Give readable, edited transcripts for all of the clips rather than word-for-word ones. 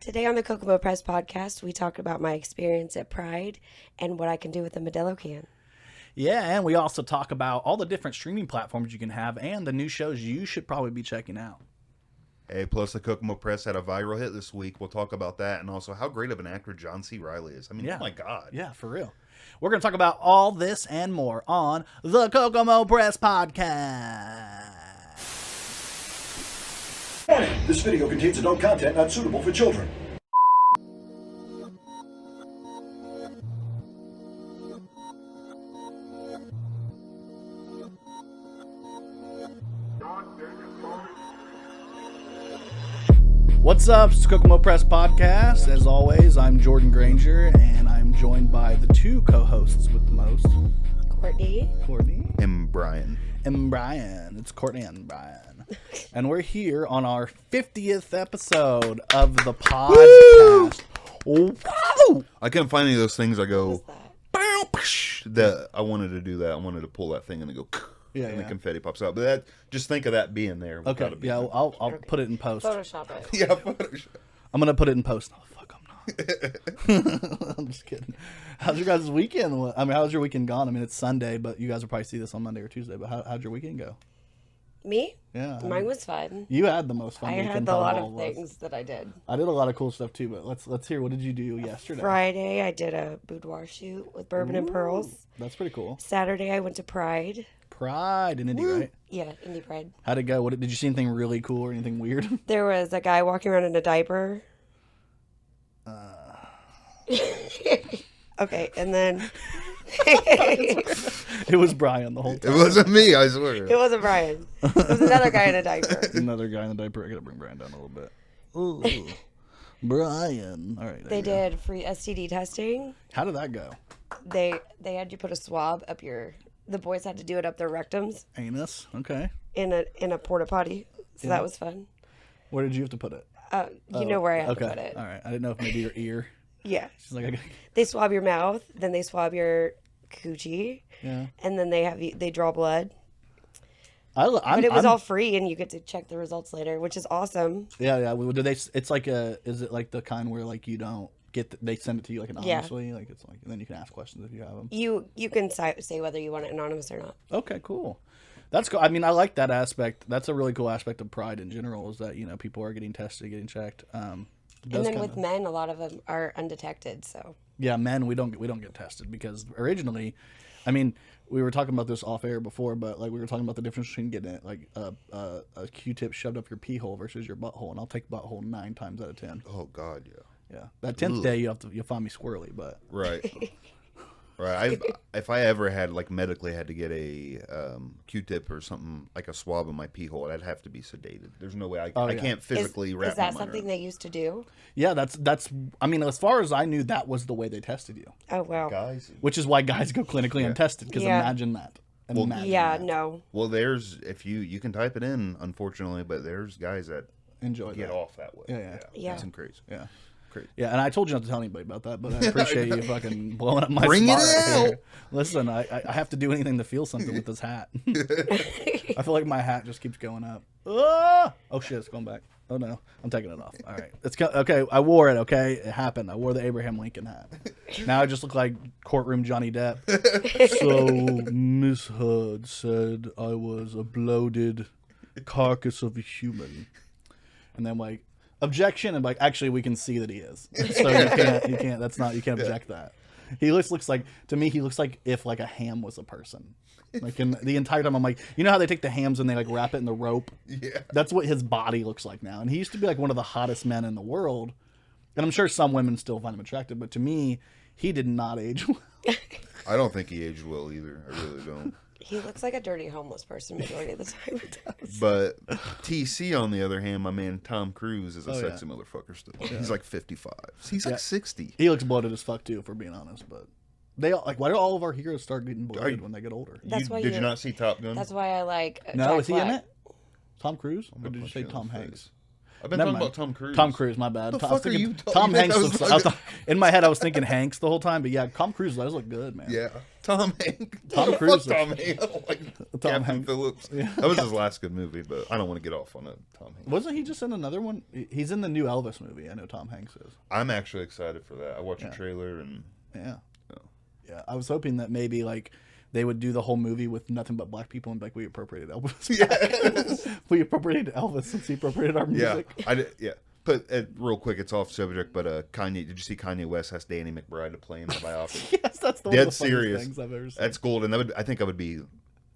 Today on the Kokomo Press Podcast, we talk about my experience at Pride and what I can do with a Modelo can. Yeah, and we also talk about all the different streaming platforms you can have and the new shows you should probably be checking out. Hey, plus the Kokomo Press had a viral hit this week. We'll talk about that and also how great of an actor John C. Reilly is. I mean, Yeah. oh my God. Yeah, for real. We're going to talk about all this and more on the Kokomo Press Podcast. Warning, this video contains adult content not suitable for children. What's up? It's the Kokomo Press Podcast. As always, I'm Jordan Granger, and I'm joined by the two co-hosts with the most. Cortni. And Brian. And Brian. It's Cortni and Brian. And we're here on our 50th episode of the podcast. Wow! I couldn't find any of those things I go, What's that? bow, psh, that I wanted to do that. I wanted to pull that thing and then go, and the confetti pops out. But that, just think of that being there. Okay, yeah, I'll put it in post. Photoshop it. Yeah, Photoshop. I'm going to put it in post. Oh, fuck, I'm not. I'm just kidding. How's your guys' weekend? I mean, how's your weekend gone? I mean, it's Sunday, but you guys will probably see this on Monday or Tuesday. But how'd your weekend go? Me? Yeah. Mine was fun. You had the most fun I weekend. had a lot of of things that I did. I did a lot of cool stuff too, but let's hear, what did you do yesterday? Friday, I did a boudoir shoot with Bourbon and Pearls. That's pretty cool. Saturday, I went to Pride. Pride in Indy, right? Yeah, Indie Pride. How'd it go? Did you see anything really cool or anything weird? There was a guy walking around in a diaper. Okay, and then... It was Brian the whole It time. wasn't me, I swear. It wasn't Brian. It was another guy in a diaper. Another guy in the diaper. I gotta bring Brian down a little bit. Ooh. Brian. All right. They did free STD testing. How did that go? They had you put a swab up your... The boys had to do it up their rectums Anus. Okay. in a porta potty. So that was fun. Where did you have to put it? You know where I had Okay. to put it. All right. I didn't know if maybe your ear. Yeah. She's like, They swab your mouth, then they swab your coochie, yeah. and then they draw blood. But it was all free, and you get to check the results later, which is awesome. Yeah, yeah. Well, do they? It's like is it like the kind where like you don't get? They send it to you like anonymously, like it's like, and then you can ask questions if you have them. You can say whether you want it anonymous or not. Okay, cool. That's cool. I mean, I like that aspect. That's a really cool aspect of Pride in general. Is that people are getting tested, getting checked. And then with men, a lot of them are undetected. So yeah, men we don't get tested because originally, I mean, we were talking about this off air before, but like we were talking about the difference between getting it like a Q-tip shoved up your pee hole versus your butthole, and I'll take butthole 9 times out of 10. Oh, God, yeah. Yeah, that 10th day you'll find me squirrely, but Right. Right. If I ever had, like, medically had to get a Q-tip or something, like a swab in my pee hole, I'd have to be sedated. There's no way I can't physically wrap is that my mind something around. they used to do? yeah, that's. I mean, as far as I knew, that was the way they tested you, Oh wow. Guys. which is why guys go clinically untested. Because Yeah. imagine that. Imagine Yeah, that. no. Well, there's, if you can type it in, unfortunately, but there's guys that Enjoy get that. off that way. Yeah. That's crazy. Yeah. Crazy. Yeah, and I told you not to tell anybody about that, but I appreciate you fucking blowing up my Bring it spot. out! Listen, I have to do anything to feel something with this hat. I feel like my hat just keeps going up. Ah! Oh shit, it's going back. Oh no, I'm taking it off. All right, okay. I wore it. Okay, it happened. I wore the Abraham Lincoln hat. Now I just look like courtroom Johnny Depp. So Miss Heard said I was a bloated carcass of a human, and then like. Objection, and like actually we can see that he is. So you can't object that. He looks like, to me he looks like if like a ham was a person. Like in the entire time I'm like, you know how they take the hams and they like wrap it in the rope? Yeah. That's what his body looks like now. And he used to be like one of the hottest men in the world. And I'm sure some women still find him attractive, but to me, he did not age well. I don't think he aged well either. I really don't. He looks like a dirty homeless person majority of the time. But TC, on the other hand, my man Tom Cruise is a Oh, sexy motherfucker still. He's like 55. He's like 60. He looks bloated as fuck too, if we're being honest, but they all, like, why do all of our heroes start getting bloated when they get older? That's why Did you not see Top Gun? That's why I like. No, Jack is he in Black. it? Tom Cruise? Or did you punch say you in Tom the Hanks? face. I've been Never talking mind. about Tom Cruise. Tom Cruise, my bad. What the I was fuck are thinking you Tom talking- Hanks I looks. was In my head, I was thinking Hanks the whole time, but yeah, Tom Cruise does look good, man. Yeah, Tom Hanks. Tom Cruise. Fuck Tom Hanks. I don't like Captain Hanks. Phillips. That was his last good movie, but I don't want to get off on a Tom Hanks. Wasn't he just in another one? He's in the new Elvis movie. I know Tom Hanks is. I'm actually excited for that. I watched a trailer and Yeah. Yeah, I was hoping that maybe like they would do the whole movie with nothing but black people and be like, we appropriated Elvis. Yes. We appropriated Elvis since he appropriated our music. yeah. But real quick, it's off subject. But Kanye, did you see Kanye West has Danny McBride to play in the biopic? Yes, that's the one of Dead the funniest serious. things I've ever seen. That's gold, and I think that would be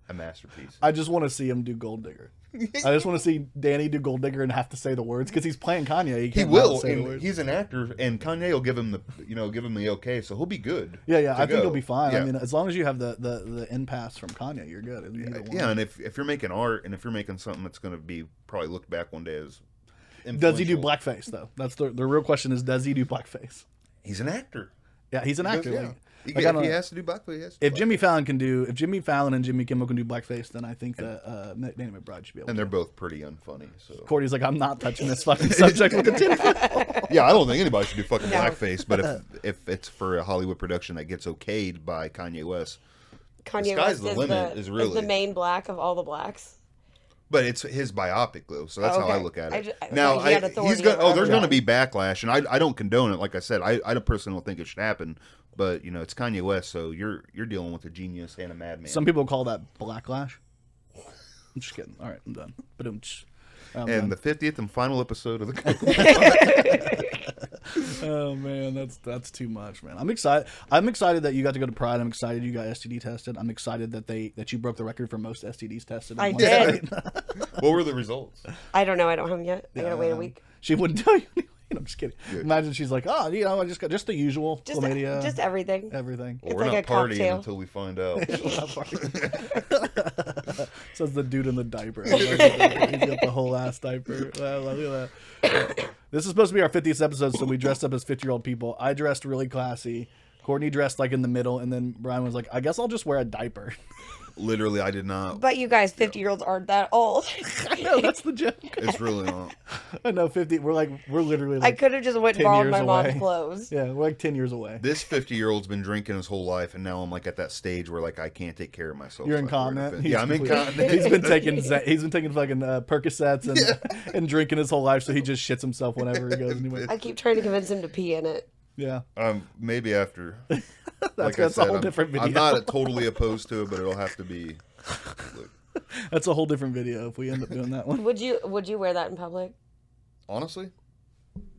a masterpiece. I just want to see him do Gold Digger. I just want to see Danny do Gold Digger and have to say the words because he's playing Kanye. He can't will, not say the and words. he's an actor, and Kanye will give him the okay, so he'll be good. Yeah, I think go. he'll be fine. Yeah. I mean, as long as you have the in pass from Kanye, you're good. Either one. Yeah, and if you're making art, and if you're making something that's going to be probably looked back one day as Does he do influential. blackface though? That's the real question: is does he do blackface? He's an actor. Yeah, he's an actor. Yeah. Like, I If don't he know. has to do blackface, he has to do If Jimmy Fallon and Jimmy Kimmel can do blackface, then I think that Danny McBride should be able and to. they're both pretty unfunny. So Courtney's like, I'm not touching this fucking subject with a 10-foot. yeah, I don't think anybody should do fucking No. blackface. But if it's for a Hollywood production that gets okayed by Kanye West, Kanye sky's West the is limit, the, is really- the main black of all the blacks. but it's his biopic though, so that's Oh, how I okay. look at I it. just- Now like, he had he's authority going. over There's going to everything. be backlash, and I don't condone it. Like I said, I personally don't think it should happen. But it's Kanye West, so you're dealing with a genius and a madman. Some people call that blacklash. I'm just kidding. All right, I'm done. But and the 50th and final episode of the Kokomo. oh man, that's too much, man. I'm excited. I'm excited that you got to go to Pride. I'm excited you got STD tested. I'm excited that you broke the record for most STDs tested. in I one did. state. What were the results? I don't know. I don't have them yet. I gotta wait a week. She wouldn't tell you. I'm just kidding. Imagine she's like, I just got the usual chlamydia, Just everything. everything. Well, It's we're like not a partying cocktail. until we find out. Says the dude in the diaper. He's got the whole ass diaper. Wow, look at that. This is supposed to be our 50th episode, so we dressed up as 50-year-old people. I dressed really classy. Courtney dressed like in the middle, and then Brian was like, I guess I'll just wear a diaper. Literally, I did not. But you guys, 50-year-olds aren't that old. I know, that's the joke. It's really not. I know, 50. We're literally I like could have just went and 10 borrowed years my mom's away. clothes. Yeah, we're like 10 years away. This 50-year-old's been drinking his whole life, and now I'm like at that stage where like I can't take care of myself. You're so I can wear incontinent. anything. Yeah, I'm incontinent. He's been taking fucking Percocets and drinking his whole life, so he just shits himself whenever he goes anywhere. I keep trying to convince him to pee in it. Yeah, Maybe after. that's I a said, whole different video. I'm not totally opposed to it, but it'll have to be. That's a whole different video if we end up doing that one. Would you wear that in public? Honestly,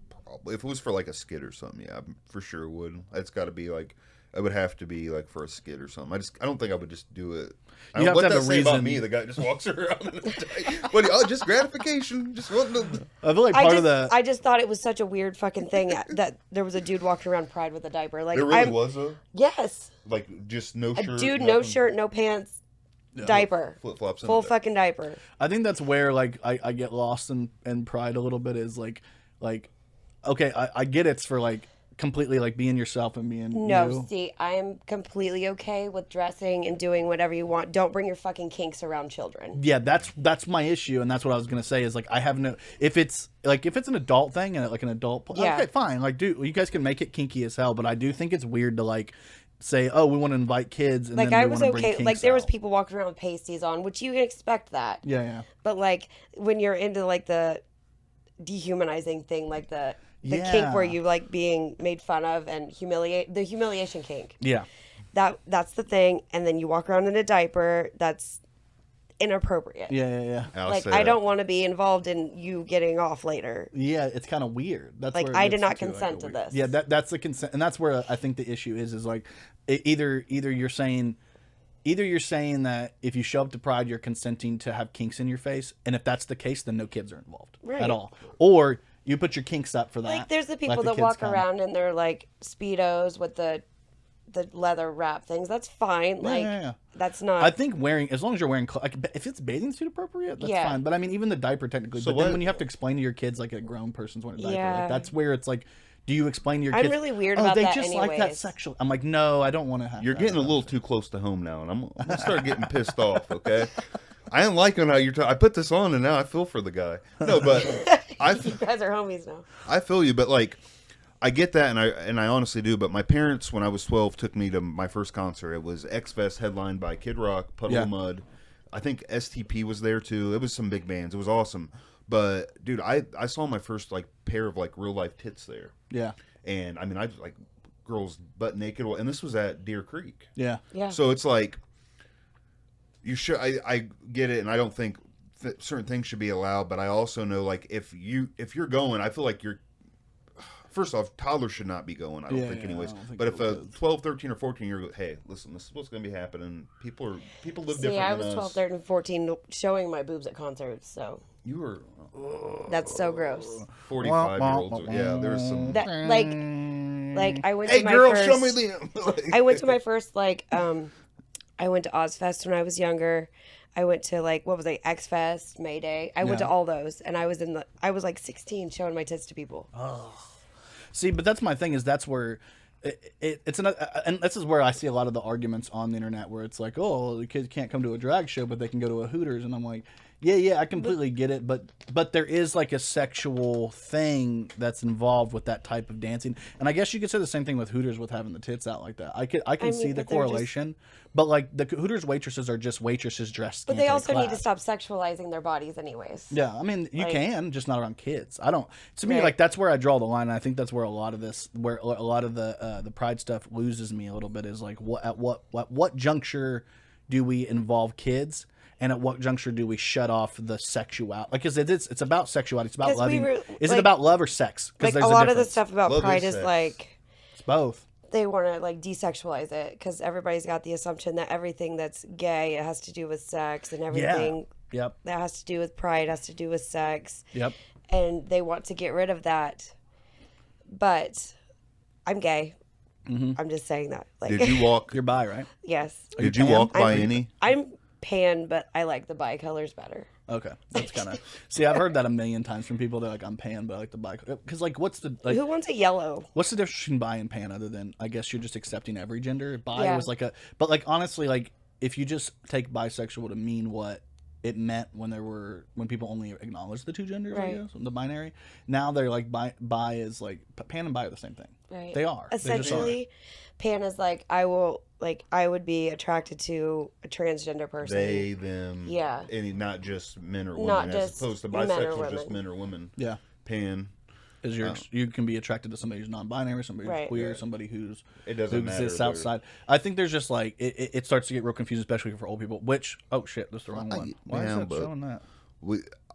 probably if it was for like a skit or something, yeah, I for sure would. It's got to be like. It would have to be like for a skit or something. I don't think I would just do it. You have what to have that a say about reason. me? The guy just walks around. Just gratification. Just what the. I feel like I just thought it was such a weird fucking thing that there was a dude walking around Pride with a diaper. Like There really was a Yes. like just no A shirt. dude, no nothing. shirt, no pants, diaper. Flip flops. Full fucking diaper. I think that's where like I get lost in Pride a little bit is like okay, I get it's for like completely like being yourself and being No, you. see, I am completely okay with dressing and doing whatever you want. Don't bring your fucking kinks around children. Yeah, that's my issue, and that's what I was gonna say is like I have no if it's an adult thing and like an adult Yeah. okay fine like dude you guys can make it kinky as hell, but I do think it's weird to like say we want to invite kids and Like then I we was want to bring okay. kinks Like there was out. people walking around with pasties on, which you can expect that. Yeah. But like when you're into like the dehumanizing thing, like the Yeah. kink where you like being made fun of and the humiliation kink. Yeah. That's the thing. And then you walk around in a diaper. That's inappropriate. Yeah. I'll Like say I that. don't want to be involved in you getting off later. Yeah, it's kind of weird. That's Like, where it I did gets not into, consent a to weird- this. Yeah, that's the consent, and that's where I think the issue is like either you're saying that if you show up to Pride, you're consenting to have kinks in your face, and if that's the case, then no kids are involved Right. at all, or you put your kinks up for that. Like there's the people let that kids walk come. around in their like Speedos with the leather wrap things. That's fine. Like yeah. that's not. I think as long as you're wearing, like, if it's bathing suit appropriate, that's Yeah. fine. But I mean, even the diaper technically. So but then what- when you have to explain to your kids, like a grown person's wearing a diaper, Yeah. like, that's where it's like, do you explain to your I'm kids? really weird oh, about they that just like that anyways." sexual. I'm like, no, I don't want to have. You're that. getting a little too close to home now, and I'm gonna start getting pissed off. Okay, I ain't liking how you're. I put this on, and now I feel for the guy. No, but You guys are homies now. I feel you, but like, I get that, and I honestly do. But my parents, when I was 12, took me to my first concert. It was X-Fest, headlined by Kid Rock, Puddle of Mud. I think S2Ep was there too. It was some big bands. It was awesome. But dude, I saw my first like pair of like real life tits there. Yeah. And I mean, I like girls butt naked, and this was at Deer Creek. Yeah. Yeah. So it's like, you should. I get it, and I don't think certain things should be allowed. But I also know, like, if you're going, I feel like you're. First off, toddlers should not be going. I don't think, anyways. But if a 12, 13, or 14 year old, hey, listen, this is what's going to be happening. People live different. I than was us. 12, 13, 14 showing my boobs at concerts. So You were. that's so gross. 45-year-olds. Yeah, there's some. That like I went Hey, to my girl, first. show me the. I went to my first like I went to Ozfest when I was younger. I went to like what was it, X Fest, May Day. I went to all those, and I was like 16 showing my tits to people. See, but that's my thing. Is that's where it's another, and this is where I see a lot of the arguments on the internet where it's like, oh, the kids can't come to a drag show, but they can go to a Hooters, and I'm like, yeah, I completely get it, but there is like a sexual thing that's involved with that type of dancing, and I guess you could say the same thing with Hooters with having the tits out like that. I can see the correlation, but like the Hooters waitresses are just waitresses dressed. But they also need to stop sexualizing their bodies, anyways. Yeah, I mean you can, just not around kids. I don't. To me, like that's where I draw the line. And I think that's where a lot of the pride stuff loses me a little bit. Is like what juncture do we involve kids? And at what juncture do we shut off the sexuality? Like, because it's about sexuality. It's about loving. Is it about love or sex? Like a lot of the stuff about pride is like it's both. They want to like desexualize it because everybody's got the assumption that everything that's gay, it has to do with sex, and everything that has to do with pride has to do with sex. Yep. And they want to get rid of that. But I'm gay. Mm-hmm. I'm just saying that. Like, did you walk? You're bi, right? Yes. Did you walk by any? I'm pan, but I like the bi colors better. Okay, that's kind of. See, I've heard that a million times from people. They're like, "I'm pan, but I like the bi." Because, like, what's the like? Who wants a yellow? What's the difference between bi and pan? Other than, I guess you're just accepting every gender. Bi was like a, but like honestly, like if you just take bisexual to mean what it meant when people only acknowledged the two genders, I guess, the binary. Now they're like bi is like pan and bi are the same thing. Right. They are essentially. Pan is like I would be attracted to a transgender person. They, them. Yeah. And not just men or women. Not as just opposed to men or bisexual, women. just men or women. Yeah. Pan. Is you can be attracted to somebody who's non-binary, somebody who's queer, somebody who exists outside. I think there's just like it starts to get real confusing, especially for old people. Which that's the wrong one. Why is that showing that?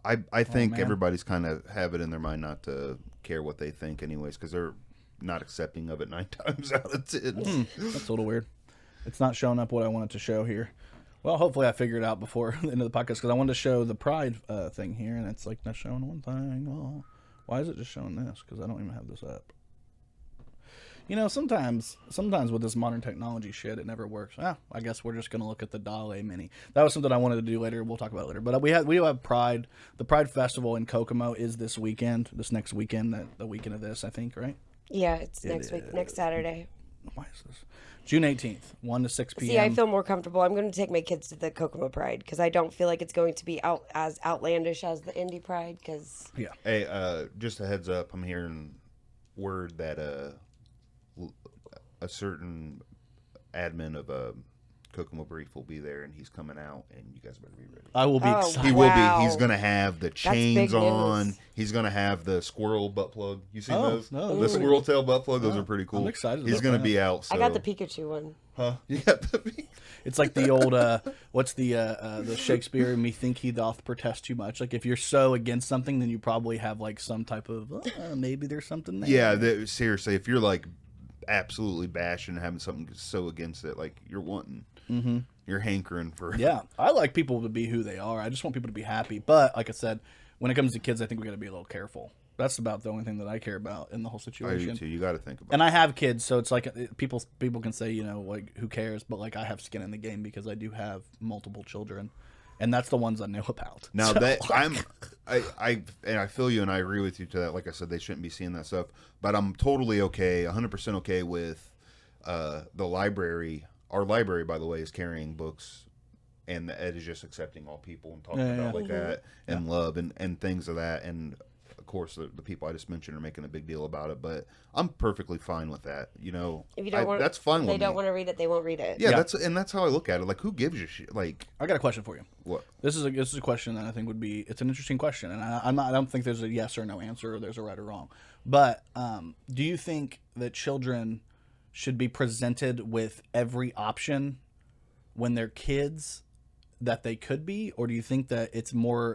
I think everybody's kind of have it in their mind not to care what they think, anyways, because they're not accepting of it 9 times out of 10. That's a little weird. It's not showing up what I wanted to show here. Well, hopefully I figured it out before the end of the podcast because I wanted to show the pride thing here, and it's like not showing one thing. Oh, why is it just showing this? Because I don't even have this up. You know, sometimes with this modern technology shit, it never works. I guess we're just gonna look at the Dale Mini. That was something I wanted to do later. We'll talk about it later. But we do have Pride. The Pride Festival in Kokomo is this next weekend, the weekend of this, I think, right? Yeah, it's next week, next Saturday. Why is this? June 18th, 1 to 6 p.m. See, I feel more comfortable. I'm going to take my kids to the Kokomo Pride because I don't feel like it's going to be as outlandish as the Indie Pride. Because hey, just a heads up, I'm hearing word that a certain admin of Kokomo Brief will be there, and he's coming out, and you guys better be ready. I will be excited. He will be. He's going to have the chains on. He's going to have the squirrel butt plug. You seen those? No, the squirrel tail butt plug. Those are pretty cool. I'm excited. He's going to be out. So. I got the Pikachu one. Huh? You got the Pikachu. It's like the old what's the Shakespeare? Me think he doth protest too much. Like if you're so against something, then you probably have like some type of maybe there's something there. Yeah, seriously, if you're like absolutely bashing having something so against it, like you're wanting. Mm-hmm. You're hankering for. Yeah, I like people to be who they are. I just want people to be happy. But like I said, when it comes to kids, I think we got to be a little careful. That's about the only thing that I care about in the whole situation. I do too. You got to think about. And I have kids, so it's like people can say, you know, like who cares? But like I have skin in the game because I do have multiple children, and that's the ones I know about. Now so, that I feel you, and I agree with you to that. Like I said, they shouldn't be seeing that stuff. But I'm totally okay, 100% okay with the library. Our library, by the way, is carrying books, and it is just accepting all people and talking about like that and love and things of that. And of course, the people I just mentioned are making a big deal about it, but I'm perfectly fine with that. You know, If you don't want, that's fine with me. They don't want to read it, they won't read it. Yeah, that's how I look at it. Like, who gives a shit? Like, I got a question for you. What? This is a question that I think it's an interesting question, and I don't think there's a yes or no answer, or there's a right or wrong. But do you think that children should be presented with every option when they're kids that they could be, or do you think that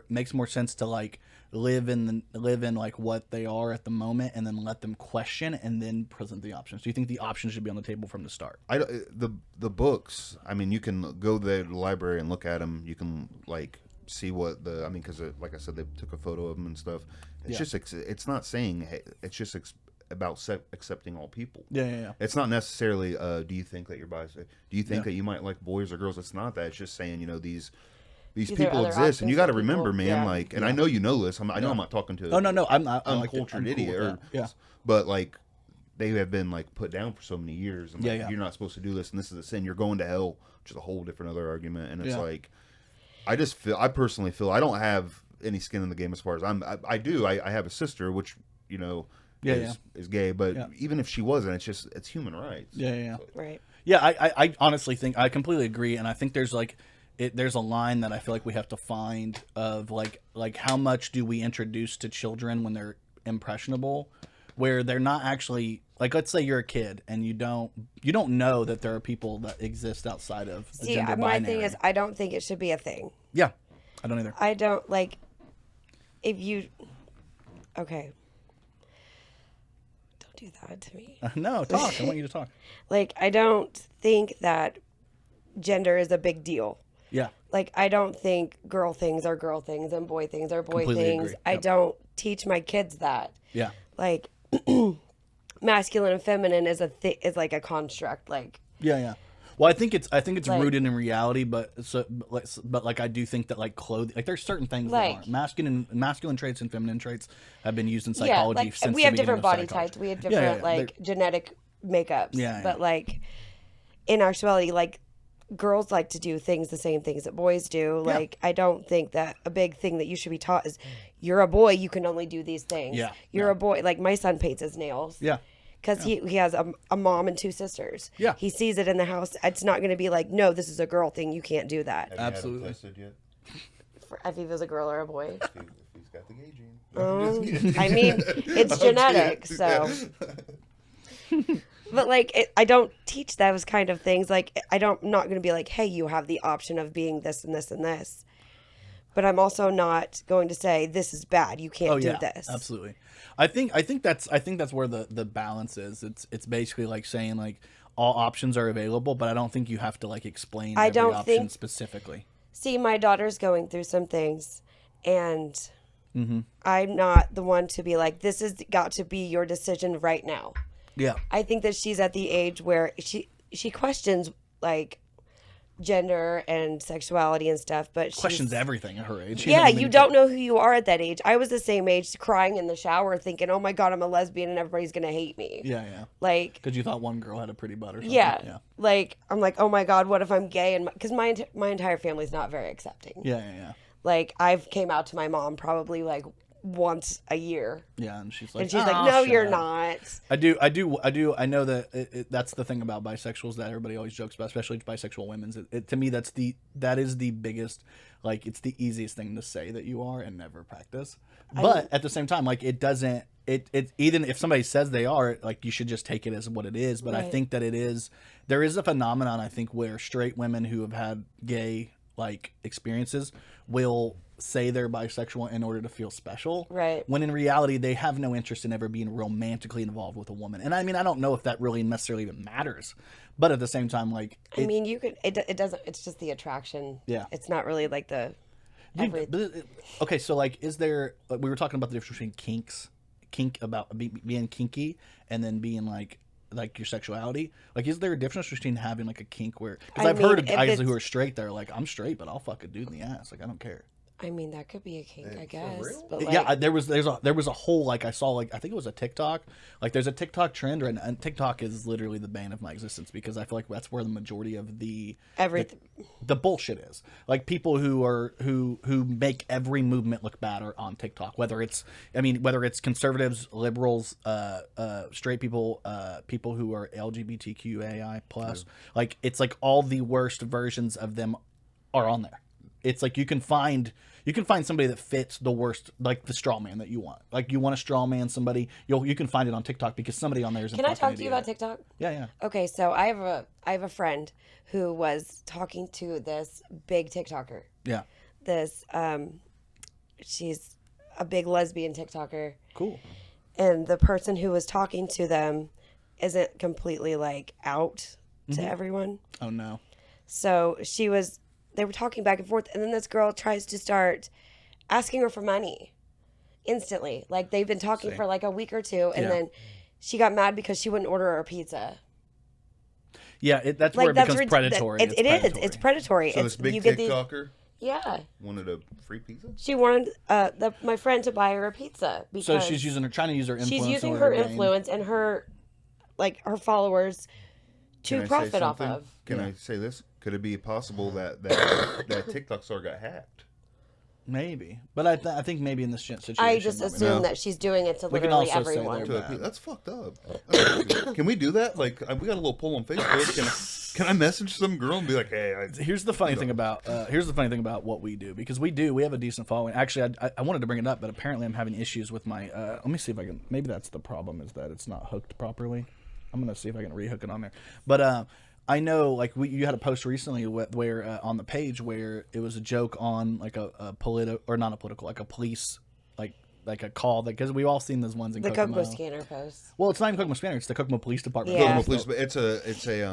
makes more sense to like live in like what they are at the moment and then let them question and then present the options? Do you think the options should be on the table from the start? The books, I mean, you can go to the library and look at them. You can like see what because like I said, they took a photo of them and stuff. It's just it's not saying, hey, it's just about accepting all people. Yeah. It's not necessarily do you think that you're bisexual? Do you think that you might like boys or girls? It's not that. It's just saying, you know, these people exist, and you got to remember, man. Like, and I know you know this. I know I'm not talking to no, I'm not uncultured idiot. But like, they have been like put down for so many years, and like, you're not supposed to do this, and this is a sin. You're going to hell, which is a whole different other argument. And it's like, I personally feel I don't have any skin in the game as far as I have a sister, which, you know, is gay, but even if she wasn't, it's human rights. Right. Yeah, I honestly think I completely agree, and I think there's like there's a line that I feel like we have to find of like how much do we introduce to children when they're impressionable, where they're not actually like, let's say you're a kid and you don't know that there are people that exist outside of the gender binary. My thing is, I don't think it should be a thing. Yeah, I don't either. I don't like if you. Okay. Do that to me. No, talk. I want you to talk. Like, I don't think that gender is a big deal. Yeah. Like, I don't think girl things are girl things and boy things are boy Completely things. agree. Yep. I don't teach my kids that. Yeah. Like, masculine and feminine is like a construct. Like. Yeah. Well, I think it's like, rooted in reality, but like I do think that like clothing, like there's certain things that aren't masculine traits and feminine traits have been used in psychology since we have different body types, we have different like genetic makeups. Yeah. But like in actuality, like girls like to do things the same things that boys do. Like I don't think that a big thing that you should be taught is you're a boy, you can only do these things. Yeah. You're a boy. Like my son paints his nails. Yeah. Because he has a mom and two sisters. Yeah. He sees it in the house. It's not going to be like, no, this is a girl thing. You can't do that. Absolutely. Have you had him tested yet? If he was a girl or a boy. If he's got the gay gene. I mean, it's genetic, so. But like, I don't teach those kind of things. Like, I'm not going to be like, hey, you have the option of being this and this and this. But I'm also not going to say this is bad. You can't do this. Absolutely. I think that's where the balance is. It's basically like saying like all options are available, but I don't think you have to like explain every option specifically. See, my daughter's going through some things, and I'm not the one to be like, this has got to be your decision right now. Yeah. I think that she's at the age where she questions like gender and sexuality and stuff, but questions everything at her age. Yeah, you don't know who you are at that age. I was the same age, crying in the shower, thinking, "Oh my God, I'm a lesbian, and everybody's gonna hate me." Yeah. Like, because you thought one girl had a pretty butt or something. Yeah. Like, I'm like, "Oh my God, what if I'm gay?" And because my entire family's not very accepting. Yeah. Like, I've came out to my mom probably like once a year. Yeah, and she's like, "No, you're not." I know that that's the thing about bisexuals that everybody always jokes about, especially bisexual women. To me, that is the biggest, like, it's the easiest thing to say that you are and never practice. But at the same time, like, it doesn't. It even if somebody says they are, like, you should just take it as what it is. But I think that there is a phenomenon, I think, where straight women who have had gay like experiences will say they're bisexual in order to feel special, right? When in reality they have no interest in ever being romantically involved with a woman. And I mean, I don't know if that really necessarily even matters, but at the same time, like, I mean, you could. It doesn't. It's just the attraction. Yeah, it's not really like the. Okay, so like, is there? We were talking about the difference between kink about being kinky, and then being like your sexuality. Like, is there a difference between having like a kink where? Because I've heard of guys who are straight that are like, I'm straight, but I'll fuck a dude in the ass. Like, I don't care. I mean, that could be a kink, I For guess. real? But Yeah, there was a whole, like, I saw, like, I think it was a TikTok. Like, there's a TikTok trend, and TikTok is literally the bane of my existence because I feel like that's where the majority of the bullshit is. Like, people who make every movement look bad are on TikTok. Whether it's conservatives, liberals, straight people, people who are LGBTQAI plus, like, it's like all the worst versions of them are on there. It's like you can find somebody that fits the worst, like the straw man that you want. Like, you want a straw man somebody, you can find it on TikTok because somebody on there is. Can I talk to you about TikTok? Yeah. Okay, so I have a friend who was talking to this big TikToker. Yeah. This she's a big lesbian TikToker. Cool. And the person who was talking to them isn't completely like out to everyone. Oh no. So they were talking back and forth, and then this girl tries to start asking her for money instantly. Like, they've been talking for like a week or two, and then she got mad because she wouldn't order her pizza. Yeah, that's where it becomes predatory. It's predatory. So this big TikToker wanted a free pizza? She wanted my friend to buy her a pizza. Because so she's trying to use her influence. She's using her influence and her followers to profit off of. Can I say this? Could it be possible that TikTok star got hacked? Maybe, but I think maybe in this situation, I just assume that she's doing it to literally everyone. That's fucked up. Can we do that? Like, we got a little poll on Facebook. Can I message some girl and be like, "Hey"? Here's the funny thing about what we do, because we have a decent following. Actually, I wanted to bring it up, but apparently I'm having issues with my. Let me see if I can. Maybe that's the problem, is that it's not hooked properly. I'm gonna see if I can rehook it on there, but I know, like, you had a post recently where on the page where it was a joke on like a police, like a call, that, because we've all seen those ones in the Kokomo. Kokomo Scanner post. Well, it's not even Kokomo Scanner; it's the Kokomo Police Department. Yeah. Kokomo Police, but it's a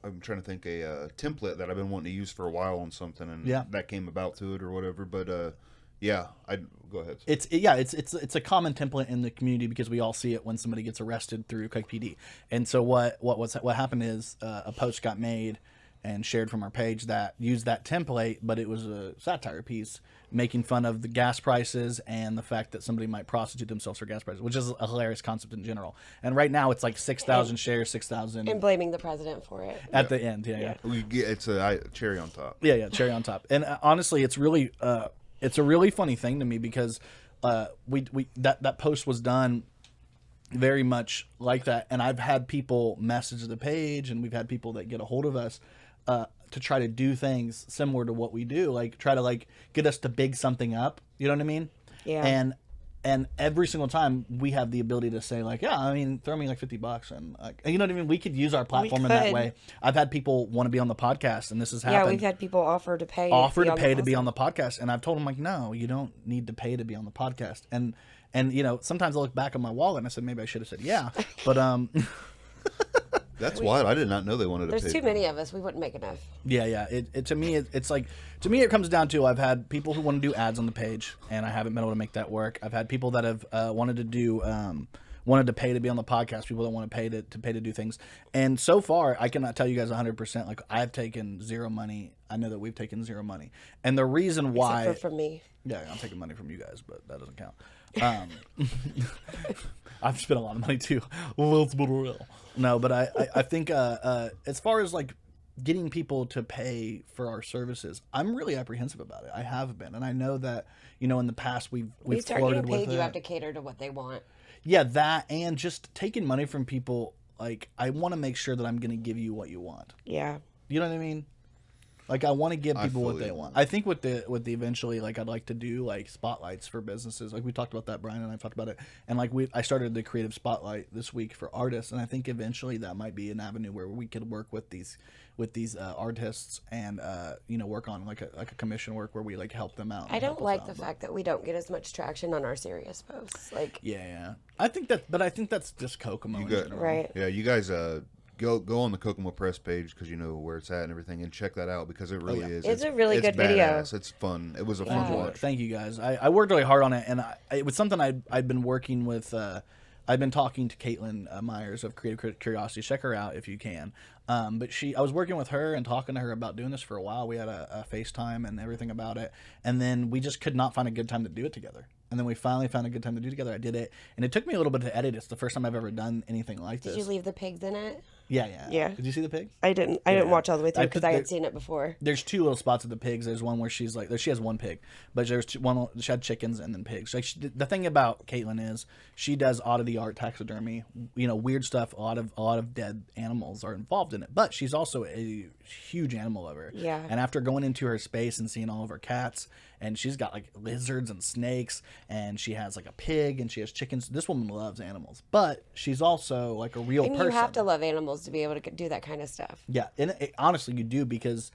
I'm trying to think a template that I've been wanting to use for a while on something, and that came about to it or whatever. But I go ahead. It's a common template in the community because we all see it when somebody gets arrested through Coke PD. And so what happened is a post got made and shared from our page that used that template, but it was a satire piece making fun of the gas prices and the fact that somebody might prostitute themselves for gas prices, which is a hilarious concept in general. And right now it's like 6,000 shares, 6,000, and blaming the president for it at the end. It's a cherry on top. Cherry on top. And honestly, it's really it's a really funny thing to me because that post was done very much like that, and I've had people message the page, and we've had people that get a hold of us to try to do things similar to what we do, like try to like get us to big something up. You know what I mean? Yeah. And every single time we have the ability to say like, yeah, I mean, throw me like $50 and like, you know what I mean? We could use our platform in that way. I've had people want to be on the podcast, and this has happened. Yeah, we've had people offer to pay to be on the podcast, and I've told them like, no, you don't need to pay to be on the podcast. And you know, sometimes I look back on my wallet and I said, maybe I should have said yeah, but That's wild. I did not know they wanted to pay. There's too many of us. We wouldn't make enough. Yeah. To me, it comes down to, I've had people who want to do ads on the page, and I haven't been able to make that work. I've had people that have wanted to pay to be on the podcast, people that want to pay to do things. And so far, I cannot tell you guys 100%. Like, I've taken zero money. I know that we've taken zero money. And the reason why... Except for from me. Yeah, I'm taking money from you guys, but that doesn't count. I've spent a lot of money too. Let's be real. No, but I think as far as like getting people to pay for our services, I'm really apprehensive about it. I have been, and I know that, you know, in the past we've start flirted getting paid, with it. you have to cater to what they want. Yeah, that, and just taking money from people. Like, I want to make sure that I'm going to give you what you want. Yeah. You know what I mean? Like, I want to give people what they want. I think with the eventually, like, I'd like to do like spotlights for businesses. Like, we talked about that, Brian and I talked about it, and like I started the creative spotlight this week for artists, and I think eventually that might be an avenue where we could work with these artists and you know, work on like a commission work where we like help them out. I don't like the fact that we don't get as much traction on our serious posts. Like, yeah. I think that's just Kokomo in general. Right. Yeah, you guys go on the Kokomo Press page because you know where it's at and everything, and check that out because it really is. It's a really good badass. video. It's fun. It was a fun watch. Thank you guys. I worked really hard on it, and it was something I'd been working with I've been talking to Caitlin Myers of Creative Curiosity. Check her out if you can. But I was working with her and talking to her about doing this for a while. We had a FaceTime and everything about it. And then we just could not find a good time to do it together. And then we finally found a good time to do it together. I did it. And it took me a little bit to edit. It's the first time I've ever done anything like this. Did you leave the pigs in it? Yeah. Did you see the pig? I didn't watch all the way through because I had seen it before. There's 2 little spots of the pigs. There's one where she's like, she has 1 pig, but there's one. She had chickens and then pigs. Like the thing about Caitlin is she does oddity art taxidermy. Weird stuff. A lot of dead animals are involved in it. But she's also a huge animal lover. Yeah. And after going into her space and seeing all of her cats, and she's got like lizards and snakes, and she has like a pig, and she has chickens. This woman loves animals, but she's also like a real person. You have to love animals to be able to do that kind of stuff. Yeah, and honestly, you do, because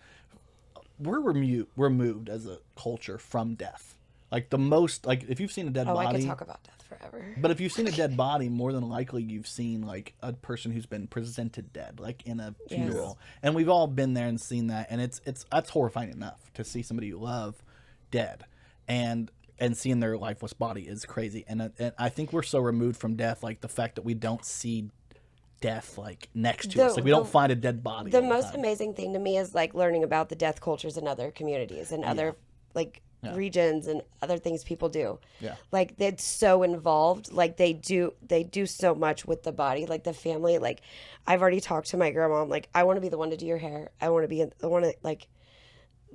we're removed as a culture from death. Like the most, like if you've seen a dead body. I could talk about death forever. But if you've seen a dead body, more than likely you've seen like a person who's been presented dead, like in a funeral. Yes. And we've all been there and seen that, and that's horrifying enough to see somebody you love dead, and seeing their lifeless body is crazy. And I think we're so removed from death, like the fact that we don't see death like next to us, like we don't find a dead body. The most amazing thing to me is like learning about the death cultures in other communities and other regions and other things people do. Yeah, like it's so involved. Like they do so much with the body, like the family. Like I've already talked to my grandma. I'm like, I want to be the one to do your hair. I want to like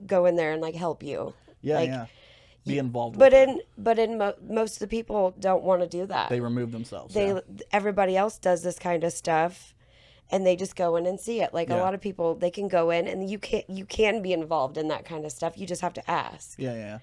go in there and like help you. Yeah, like, yeah. Be involved. Most of the people don't want to do that. They remove themselves. Everybody else does this kind of stuff, and they just go in and see it. Like a lot of people, they can go in, and you can be involved in that kind of stuff. You just have to ask. Yeah.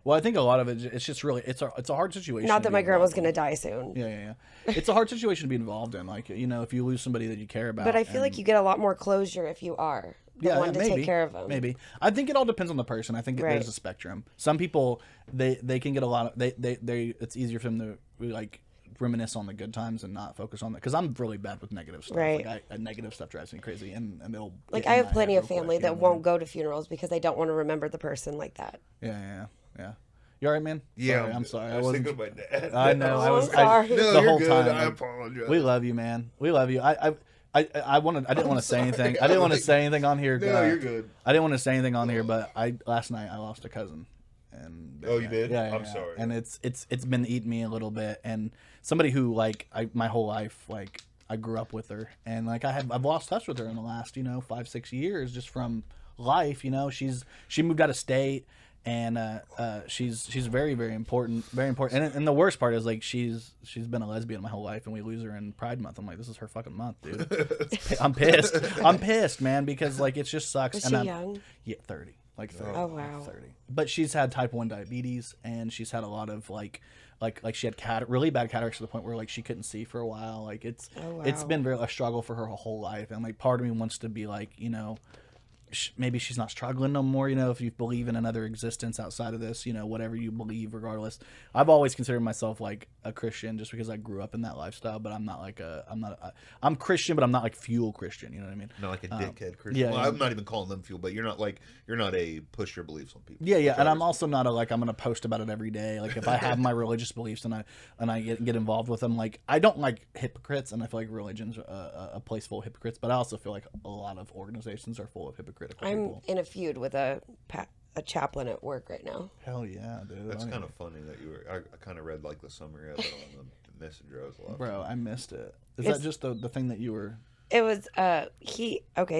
Well, I think a lot of it's just really it's a hard situation. Not that my grandma's gonna die soon. Yeah. It's a hard situation to be involved in. Like if you lose somebody that you care about. But I feel like you get a lot more closure if you are the one to take care of them. Maybe. I think it all depends on the person. I think there's a spectrum. Some people they can get a lot of they it's easier for them to like reminisce on the good times and not focus on that, because I'm really bad with negative stuff. Right. Like negative stuff drives me crazy, and they'll like I have plenty of family that won't go to funerals because they don't want to remember the person like that. Yeah. You all right, man? Yeah, I'm sorry. I was thinking about my dad. I know. I was sorry. No, the you're whole good. time. I apologize. We love you, man. We love you. I didn't want to say anything. I didn't want to say anything on here. No, you're good. I didn't want to say anything on here, but last night I lost a cousin. And you did? Yeah. I'm sorry. And it's been eating me a little bit. And somebody who my whole life, like I grew up with her, and like I've lost touch with her in the last 5-6 years just from life. She moved out of state. And she's very, very important, and the worst part is like she's been a lesbian my whole life, and we lose her in Pride Month. I'm like, this is her fucking month, dude. I'm pissed, man, because like it just sucks. Was she young? Yeah, 30, like 30. Oh wow, 30. But she's had type 1 diabetes, and she's had a lot of like she had really bad cataracts to the point where like she couldn't see for a while. Like it's been a struggle for her whole life, and like part of me wants to be like maybe she's not struggling no more, if you believe in another existence outside of this, whatever you believe, regardless. I've always considered myself like a Christian just because I grew up in that lifestyle, but I'm not like I'm Christian, but I'm not like fuel Christian, you know what I mean? Not like a dickhead Christian. Yeah, I'm not even calling them fuel, but you're not a push your beliefs on people. Yeah, and I'm also not I'm going to post about it every day. Like if I have my religious beliefs and I get involved with them, like I don't like hypocrites, and I feel like religion's a place full of hypocrites, but I also feel like a lot of organizations are full of hypocrites. I'm in a feud with a chaplain at work right now. Hell yeah, dude. That's kind of funny that you were. I kind of read like the summary of it on the messenger. I was like, bro, I missed it. Is that just the thing that you were? It was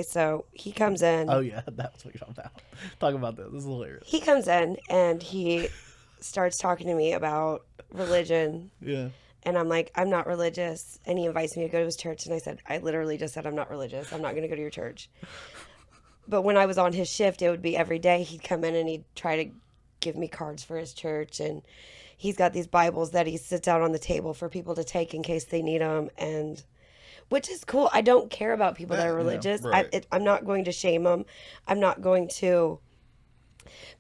so he comes in. Oh yeah, that's what you're talking about. Talk about this. This is hilarious. He comes in and he starts talking to me about religion. Yeah. And I'm like, I'm not religious. And he invites me to go to his church, and I said, I literally just said I'm not religious. I'm not going to go to your church. But when I was on his shift, it would be every day. He'd come in and he'd try to give me cards for his church. And he's got these Bibles that he sits out on the table for people to take in case they need them. And which is cool. I don't care about people that are religious. Yeah, right. I'm not going to shame them. I'm not going to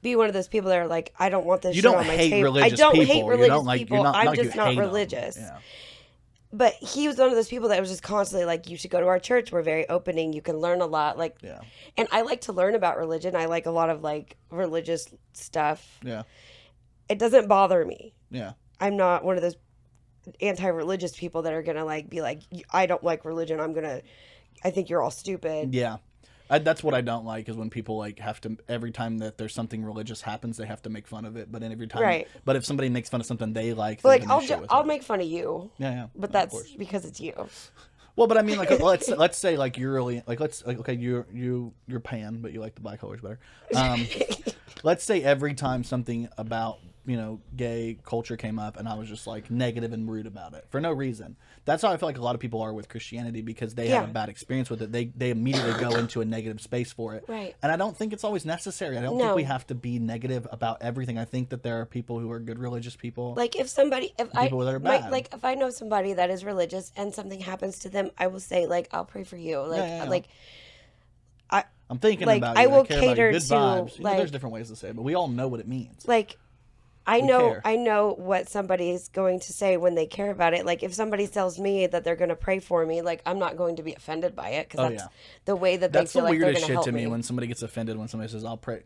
be one of those people that are like, I don't want this shit on my table. I don't hate religious people. I'm just not religious. Yeah. But he was one of those people that was just constantly like, you should go to our church. We're very opening. You can learn a lot. Like, yeah. And I like to learn about religion. I like a lot of like religious stuff. Yeah. It doesn't bother me. Yeah. I'm not one of those anti-religious people that are gonna like be like, I don't like religion. I think you're all stupid. Yeah. That's what I don't like is when people like have to, every time that there's something religious happens, they have to make fun of it. But then every time, Right. But if somebody makes fun of something they like, Like I'll make fun of you. Yeah. But that's because it's you. Well, but I mean, like, let's say, like, you're really, like, okay, you're pan, but you like the black colors better. Let's say every time something about, gay culture came up and I was just, like, negative and rude about it for no reason. That's how I feel like a lot of people are with Christianity because they have a bad experience with it. They immediately go into a negative space for it. Right. And I don't think it's always necessary. I don't think we have to be negative about everything. I think that there are people who are good religious people. Like if people that are bad. like if I know somebody that is religious and something happens to them, I will say like, I'll pray for you. Like like I'm thinking like, about you. I will care about you. cater Good to, vibes. like- There's different ways to say it, but we all know what it means. like I care. know what somebody is going to say when they care about it. Like if somebody tells me that they're going to pray for me, like I'm not going to be offended by it because that's the way that That's they feel the like they're weirdest going to shit help to me me. when somebody gets offended when somebody says, I'll pray.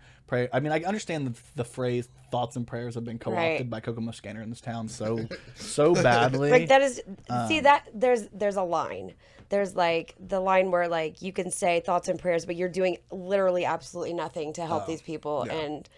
I mean, I understand the phrase thoughts and prayers have been co-opted Right. by Kokomo Scanner in this town so badly. Like that is see that there's a line. There's like the line where like you can say thoughts and prayers, but you're doing literally absolutely nothing to help these people. And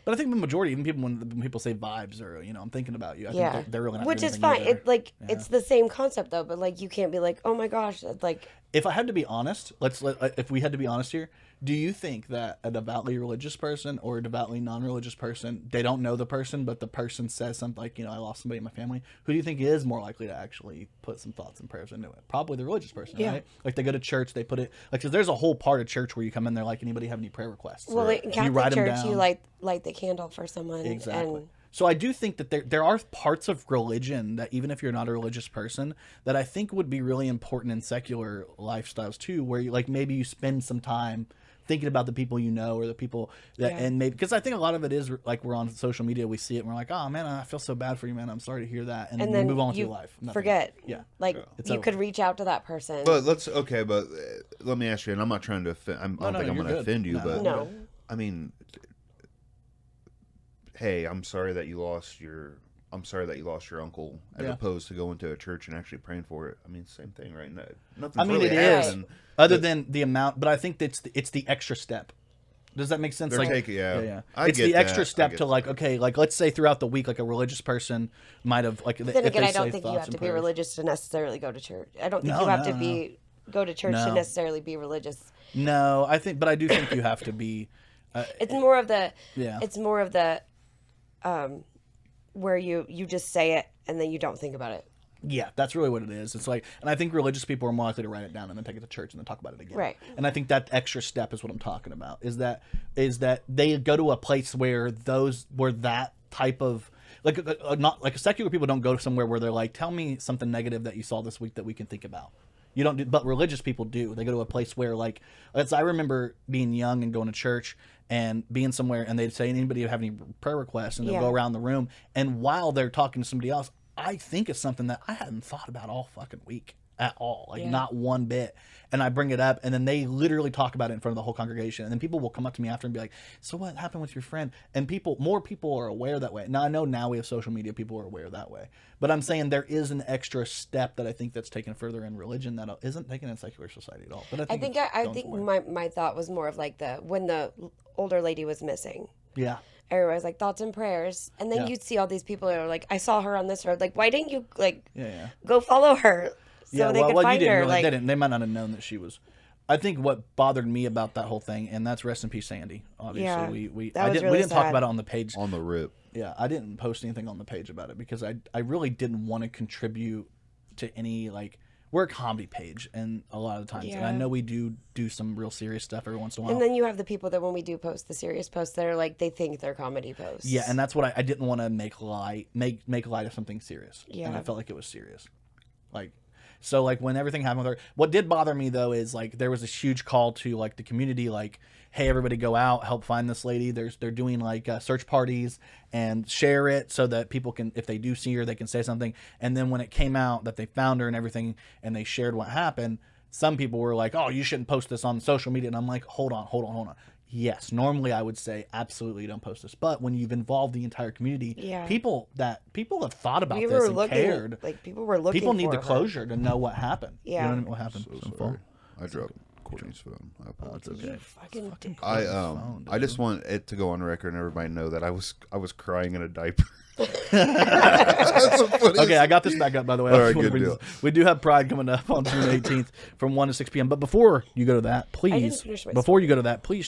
But I think the majority, even people when people say vibes or I'm thinking about you, I think they're really not which doing is anything fine. either. It like it's the same concept though, but like you can't be like, oh my gosh, like If I had to be honest, if we had to be honest here, do you think that a devoutly religious person or a devoutly non-religious person, they don't know the person, but the person says something like, I lost somebody in my family, who do you think is more likely to actually put some thoughts and prayers into it? Probably the religious person, right? Like they go to church, they put it, like, because there's a whole part of church where you come in there like, anybody have any prayer requests? well, like in you write Catholic them church, down. you light the candle for someone. Exactly. And So I do think that there are parts of religion that even if you're not a religious person, that I think would be really important in secular lifestyles too, where you, like maybe you spend some time thinking about the people you know or the people that and maybe because I think a lot of it is like we're on social media, we see it and we're like, oh man, I feel so bad for you, man. I'm sorry to hear that, and then you move on with your life. Nothing. Forget. Yeah. Like It's you over. could reach out to that person. But let me ask you, and I'm not trying to offend. I don't think I'm you're going to good. offend you, but No. I mean, hey, I'm sorry that you lost your uncle, as opposed to going to a church and actually praying for it. I mean, same thing, right? Nothing. I mean, really it is happened. other than the amount, but I think it's the extra step. Does that make sense? They're Like, taking- yeah. I it's get the extra that. I step get to that. like, okay, like let's say throughout the week, like a religious person might have like. Then if again, they I don't say think you thoughts have and to be prayers. religious to necessarily go to church. I don't think No, you have no, to go to church to No. necessarily be religious. No, but I do think you have to be. It's more of the Yeah. It's more of the where you just say it and then you don't think about it. Yeah, that's really what it is. It's like, and I think religious people are more likely to write it down and then take it to church and then talk about it again. Right. And I think that extra step is what I'm talking about. Is that they go to a place where that type of not like secular people don't go somewhere where they're like, tell me something negative that you saw this week that we can think about. You don't do, but religious people do. They go to a place where like, I remember being young and going to church and being somewhere and they'd say, anybody have any prayer requests? And they'll go around the room. And while they're talking to somebody else, I think it's something that I hadn't thought about all fucking week at all. Like not one bit. And I bring it up and then they literally talk about it in front of the whole congregation. And then people will come up to me after and be like, so what happened with your friend? And more people are aware that way. Now I know now we have social media, people are aware that way. But I'm saying there is an extra step that I think that's taken further in religion that isn't taken in secular society at all. But I think my thought was more of like when the older lady was missing. Yeah. Everybody was like thoughts and prayers, and then you'd see all these people that are like, I saw her on this road. Like, why didn't you go follow her so they could find you didn't her? really, Like, they didn't. They might not have known that she was. I think what bothered me about that whole thing, and that's rest in peace, Sandy. Obviously, Yeah, we that was really didn't talk sad. about it on the page. On the rip. Yeah, I didn't post anything on the page about it because I really didn't want to contribute to any like. We're a comedy page, and a lot of the times, and I know we do some real serious stuff every once in a while. and then you have the people that when we do post the serious posts, that are like they think they're comedy posts. Yeah, and that's what I didn't want to make light of something serious. Yeah. And I felt like it was serious. So when everything happened with her, what did bother me though is like there was this huge call to like the community, like, hey, everybody go out, help find this lady. They're doing like search parties and share it so that people can, if they do see her, they can say something. And then when it came out that they found her and everything and they shared what happened, some people were like, oh, you shouldn't post this on social media. And I'm like, hold on. yes, normally I would say absolutely don't post this. But when you've involved the entire community, people have thought about this and cared. Like people were looking. People need the closure to know what happened. Yeah, you know what happened. So sorry. I dropped Courtney's phone. I apologize. Okay. I just want it to go on record and everybody know that I was crying in a diaper. Okay, I got this back up, by the way. All right, good deal. We do have Pride coming up on June 18th from 1 to 6 p.m. But before you go to that, please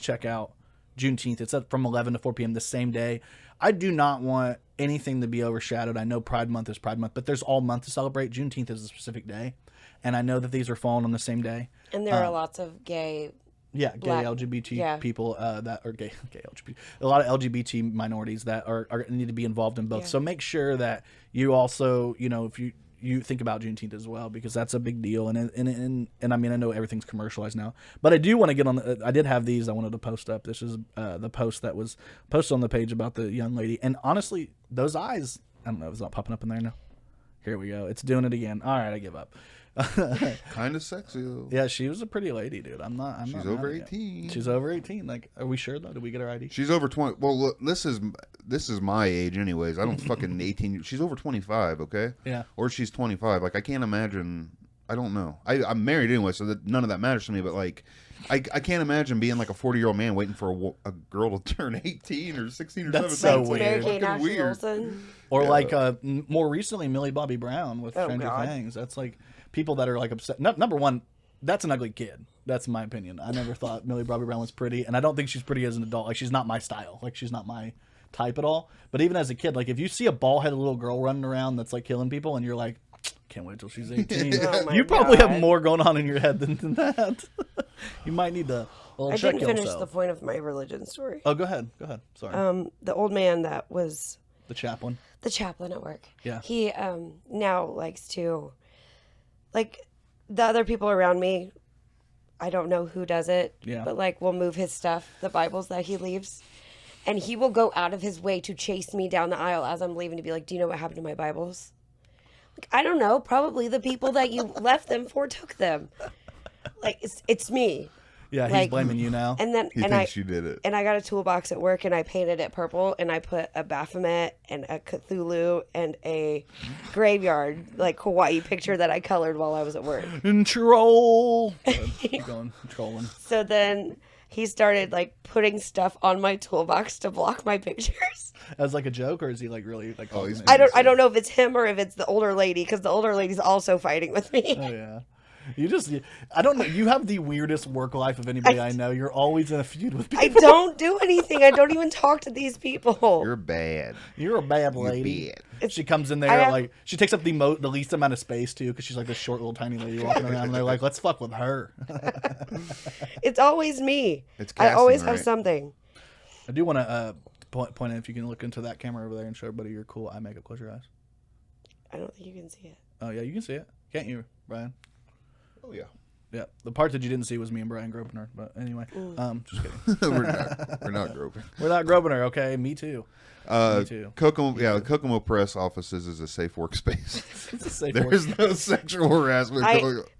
check out Juneteenth. It's from 11 to 4 p.m. the same day. I do not want anything to be overshadowed. I know Pride Month is Pride Month, but there's all month to celebrate. Juneteenth is a specific day, and I know that these are falling on the same day. And there are lots of gay... Yeah, gay LGBT people that are gay LGBT. A lot of LGBT minorities that are need to be involved in both. So make sure that you also, if you think about Juneteenth as well, because that's a big deal. And I mean, I know everything's commercialized now, but I do want to get on. I did have these I wanted to post up. This is the post that was posted on the page about the young lady. And honestly, those eyes, I don't know if it's not popping up in there now. Here we go. It's doing it again. All right, I give up. Kind of sexy though. Yeah, she was a pretty lady, dude. She's over 18. She's over 18. Like, are we sure though? Did we get her ID? She's over 20. Well, look, this is my age, anyways. I don't fucking 18. She's over 25. Okay. Yeah. Or she's 25. Like, I can't imagine. I don't know. I'm married anyway, so that none of that matters to me. But like, I can't imagine being like a 40-year-old man waiting for a girl to turn 18 or 16 or 17. That's so weird. Mary Kate Fucking weird. Olsen. Or like more recently, Millie Bobby Brown with Stranger Things. That's like people that are like upset. Number one, that's an ugly kid. That's my opinion. I never thought Millie Bobby Brown was pretty, and I don't think she's pretty as an adult. Like, she's not my style. Like, she's not my type at all. But even as a kid, like, if you see a bald-headed little girl running around that's like killing people, and you're like, can't wait till she's 18. You probably have more going on in your head than that. You might need to check didn't finish yourself. the point of my religion story. Oh, go ahead. Sorry. The old man that was The chaplain at work. Yeah. He now likes to, like, the other people around me, I don't know who does it, but like will move his stuff, the Bibles that he leaves, and he will go out of his way to chase me down the aisle as I'm leaving to be like, do you know what happened to my Bibles? Like, I don't know. Probably the people that you left them for took them. Like, it's me. Yeah, he's like, blaming you now. And then He thinks you did it. And I got a toolbox at work, and I painted it purple, and I put a Baphomet and a Cthulhu and a graveyard, like, Hawaii picture that I colored while I was at work. And troll. Keep going, trolling. So then he started, like, putting stuff on my toolbox to block my pictures. As like a joke, or is he like really like? Oh, he's I don't know if it's him or if it's the older lady, because the older lady's also fighting with me. Oh yeah. I don't know. You have the weirdest work life of anybody I know. You're always in a feud with people. I don't do anything. I don't even talk to these people. You're bad. You're a bad lady. Bad. She comes in there like she takes up the least amount of space too, because she's like this short little tiny lady walking around. And they're like, let's fuck with her. It's always me. It's casting, I always have right? something. I do want to point out, if you can look into that camera over there and show everybody your cool eye makeup. Close your eyes. I don't think you can see it. Oh yeah, you can see it, can't you, Brian? Oh yeah. Yeah, the part that you didn't see was me and Brian groping her. But anyway, just kidding. We're not groping. We're not groping her. Okay, me too. Me too. The Kokomo Press offices is a safe workspace. It's a safe There is no sexual harassment.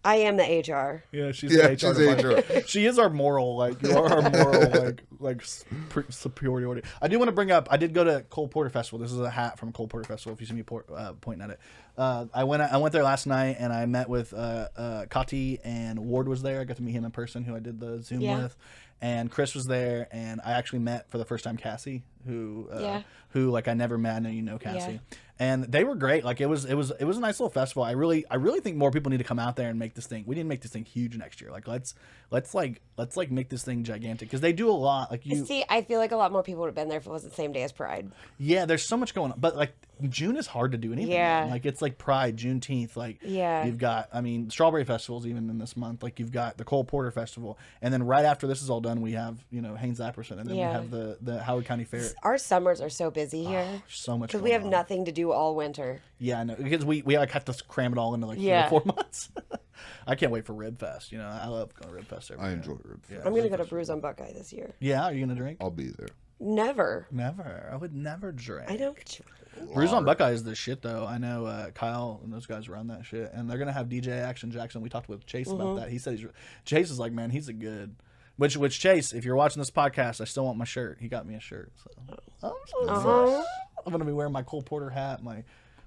I am the HR. Yeah, she's HR. She is our moral, like, you are our moral, like superiority. I do want to bring up, I did go to Cole Porter Festival. This is a hat from Cole Porter Festival, if you see me pointing at it. I went there last night, and I met with Kati, and Ward was there. I got to meet him in person, who I did the Zoom with. And Chris was there, and I actually met for the first time Cassie, who like I never met. I know you know Cassie. Yeah. And they were great. Like, it was a nice little festival. I really think more people need to come out there and make this thing. We need to make this thing huge next year. Like, let's make this thing gigantic, because they do a lot. Like, see, I feel like a lot more people would have been there if it wasn't the same day as Pride. Yeah, there's so much going on, but like June is hard to do anything. Yeah, like it's like Pride, Juneteenth. Like, you've got, I mean, Strawberry Festival's even in this month. Like, you've got the Cole Porter Festival, and then right after this is all done, we have Haynes Apperson, and then we have the Howard County Fair. Our summers are so busy here. So much, because we have nothing to do all winter. Yeah, I know, because we like have to cram it all into like 3 or 4 months. I can't wait for Rib Fest. I love going to Rib Fest every year. I enjoy Rib Fest. Yeah, I'm gonna go to Brews on Buckeye this year. Yeah, are you gonna drink? I'll be there. Never. I would never drink. I don't drink. Brews on Buckeye is the shit, though. I know Kyle and those guys run that shit, and they're gonna have DJ Action Jackson. We talked with Chase about that. He said Chase is like, man, he's a good Which Chase, if you're watching this podcast, I still want my shirt. He got me a shirt. So I'm gonna be wearing my Cole Porter hat, my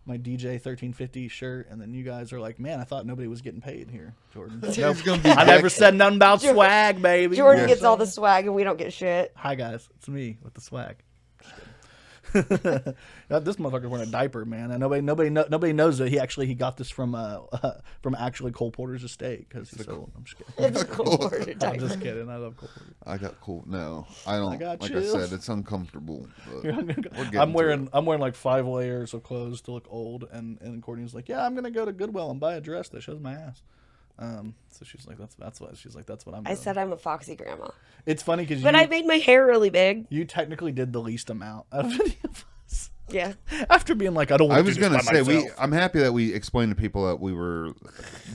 DJ 1350 shirt, and then you guys are like, man, I thought nobody was getting paid here, Jordan. Nope. I never said nothing about swag, baby. Jordan gets all the swag and we don't get shit. Hi guys, it's me with the swag. This motherfucker's wearing a diaper, man. And nobody knows that he got this from actually Cole Porter's estate because he's so. I'm just kidding. It's a Cole Porter diaper. I'm just kidding. I love Cole Porter. I got cool. No, I don't. Like chills. I said, it's uncomfortable. But I'm wearing like 5 layers of clothes to look old, and Courtney's like, yeah, I'm gonna go to Goodwill and buy a dress that shows my ass. So she's like, that's what I'm doing. I said I'm a foxy grandma. It's funny because I made my hair really big. You technically did the least amount out of any of us. Yeah. After being like, I don't want to do this by myself. I'm happy that we explained to people that we were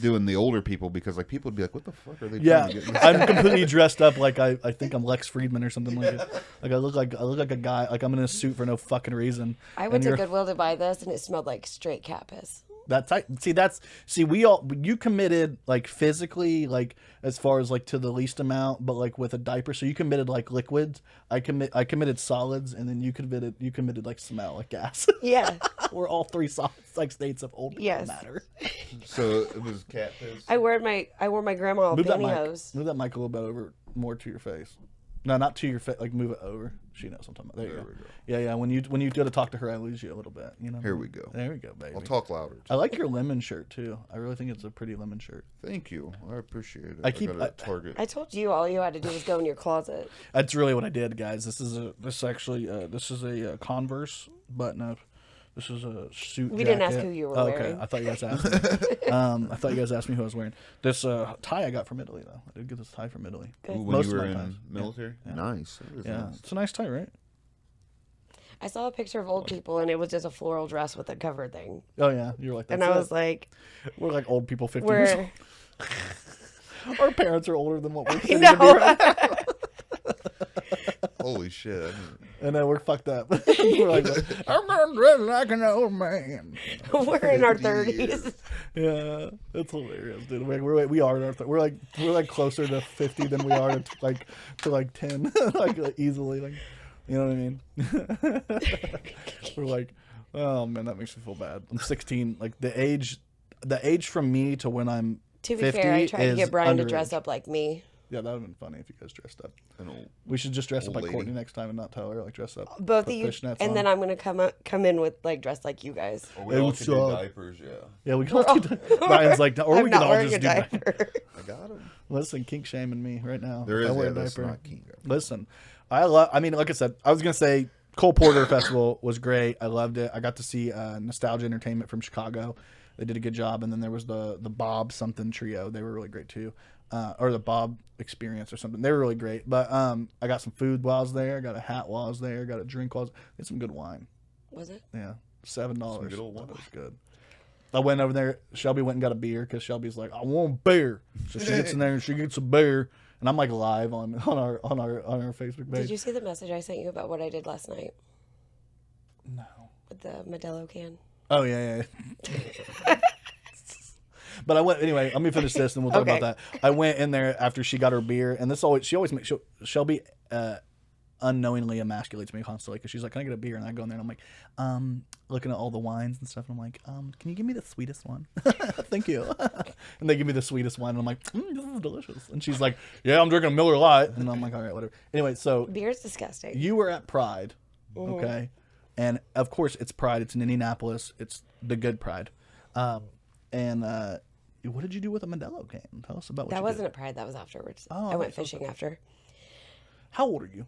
doing the older people because like people would be like, what the fuck are they doing? Yeah, I'm completely dressed up like I think I'm Lex Friedman or something like it. Like I look like a guy, like I'm in a suit for no fucking reason. I went to Goodwill to buy this and it smelled like straight cat piss. You committed like physically, like as far as like to the least amount, but like with a diaper. So you committed like liquids. I committed solids, and then you committed like smell, like gas. Yeah. We're all three solids, like states of old matter. So it was cat piss. I wore my grandma pantyhose. Move that mic a little bit over more to your face. No, not to your face. Like move it over. She knows what I'm talking about. There you go. Yeah. When you go to talk to her, I lose you a little bit. You know. Here we go. There we go, baby. I'll talk louder. I like your lemon shirt too. I really think it's a pretty lemon shirt. Thank you. I appreciate it. I got it at Target. I told you all you had to do was go in your closet. That's really what I did, guys. This is a Converse button up. This is a suit. We didn't ask who you were wearing. Okay, I thought you guys asked me. I thought you guys asked me who I was wearing. This tie I got from Italy though. I did get this tie from Italy. Ooh, when you were in military? Yeah. Nice. Yeah, nice. It's a nice tie, right? I saw a picture of old people and it was just a floral dress with a cover thing. Oh yeah, you were like that. And I was like, we're like old people 50 years old. Our parents are older than what we're saying. Holy shit. And then we're fucked up. We're like, I'm gonna dress like an old man. We're in our 30s. Yeah, it's hilarious, dude. We are in our we're like closer to 50 than we are to 10, like easily, like, you know what I mean? We're like, oh man, that makes me feel bad. I'm 16. Like the age from me to when I'm to be 50 fair, I tried to get Brian underage. to dress up like me. Yeah, that would have been funny if you guys dressed up. We should just dress up like Courtney next time and not tell her, like dress up. Both of you, and then I'm gonna come in with like dressed like you guys. Or we all could do diapers, yeah. Yeah, we can all do Brian's like, or we can all just do diaper. I got him. Listen, kink shaming me right now. There is a that's diaper. not kink. Listen, I mean, like I said, I was gonna say Cole Porter Festival was great. I loved it. I got to see Nostalgia Entertainment from Chicago. They did a good job, and then there was the Bob something trio. They were really great too. Or the Bob Experience or something. They were really great. But I got some food while I was there. Got a hat while I was there. Got a drink while I was there. Get some good wine. Was it? Yeah. $7. Some good old wine. That was good. I went over there. Shelby went and got a beer because Shelby's like, I want beer. So she gets in there and she gets a beer. And I'm like live on our Facebook page. Did you see the message I sent you about what I did last night? No. With the Modelo can? Oh, yeah. But I went anyway. Let me finish this, and we'll talk about that. I went in there after she got her beer, and she always makes Shelby unknowingly emasculates me constantly because she's like, "Can I get a beer?" And I go in there, and I'm like, looking at all the wines and stuff, and I'm like, "Can you give me the sweetest one?" Thank you. And they give me the sweetest wine, and I'm like, "This is delicious." And she's like, "Yeah, I'm drinking a Miller Lite," and I'm like, "All right, whatever." Anyway, so beer's disgusting. You were at Pride, okay, and of course it's Pride. It's in Indianapolis. It's the good Pride, and. What did you do with a Modelo can? Tell us about what that you wasn't did. a Pride. That was afterwards. Oh, I went fishing after. How old are you?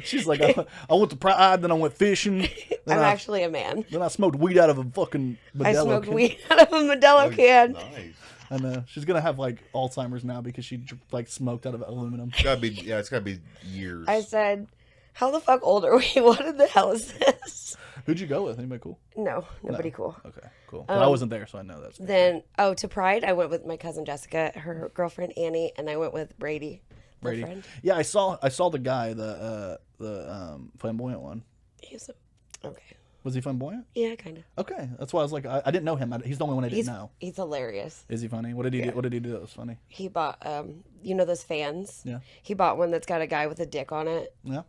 She's like, I went to Pride, then I went fishing. I'm actually a man. Then I smoked weed out of a fucking Modelo I smoked can. weed out of a Modelo can. Nice. I know. She's going to have like Alzheimer's now because she like smoked out of aluminum. It's gotta be years. I said, how the fuck old are we? What in the hell is this? Who'd you go with? Anybody cool? No, nobody cool. Okay, cool. But I wasn't there, so I know that's. Then, to Pride, I went with my cousin Jessica, her girlfriend Annie, and I went with Brady. Friend. Yeah, I saw the guy, the flamboyant one. He's okay. Was he flamboyant? Yeah, kind of. Okay, that's why I was like, I didn't know him. He's the only one I didn't know. He's hilarious. Is he funny? What did he do? What did he do that was funny? He bought, those fans? Yeah. He bought one that's got a guy with a dick on it. Yeah.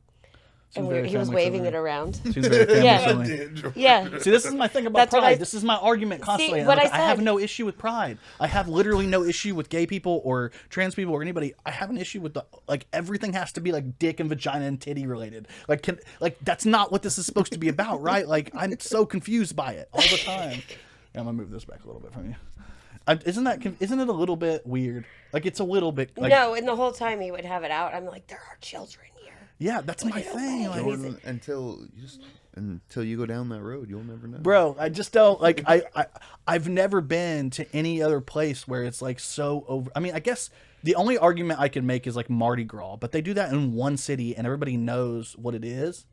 And he was waving it around. Seems very family friendly. Yeah. See, this is my thing about pride. This is my argument constantly. See, what I have no issue with pride. I have literally no issue with gay people or trans people or anybody. I have an issue with everything has to be like dick and vagina and titty related. Like that's not what this is supposed to be about, right? Like I'm so confused by it all the time. Yeah, I'm gonna move this back a little bit from you. Isn't it a little bit weird? Like it's a little bit. Like, no, and the whole time he would have it out, I'm like, there are children here. Yeah, that's my thing. Like, Jordan, until you go down that road, you'll never know. Bro, I just don't like. I've never been to any other place where it's like so over. I mean, I guess the only argument I can make is like Mardi Gras, but they do that in one city and everybody knows what it is.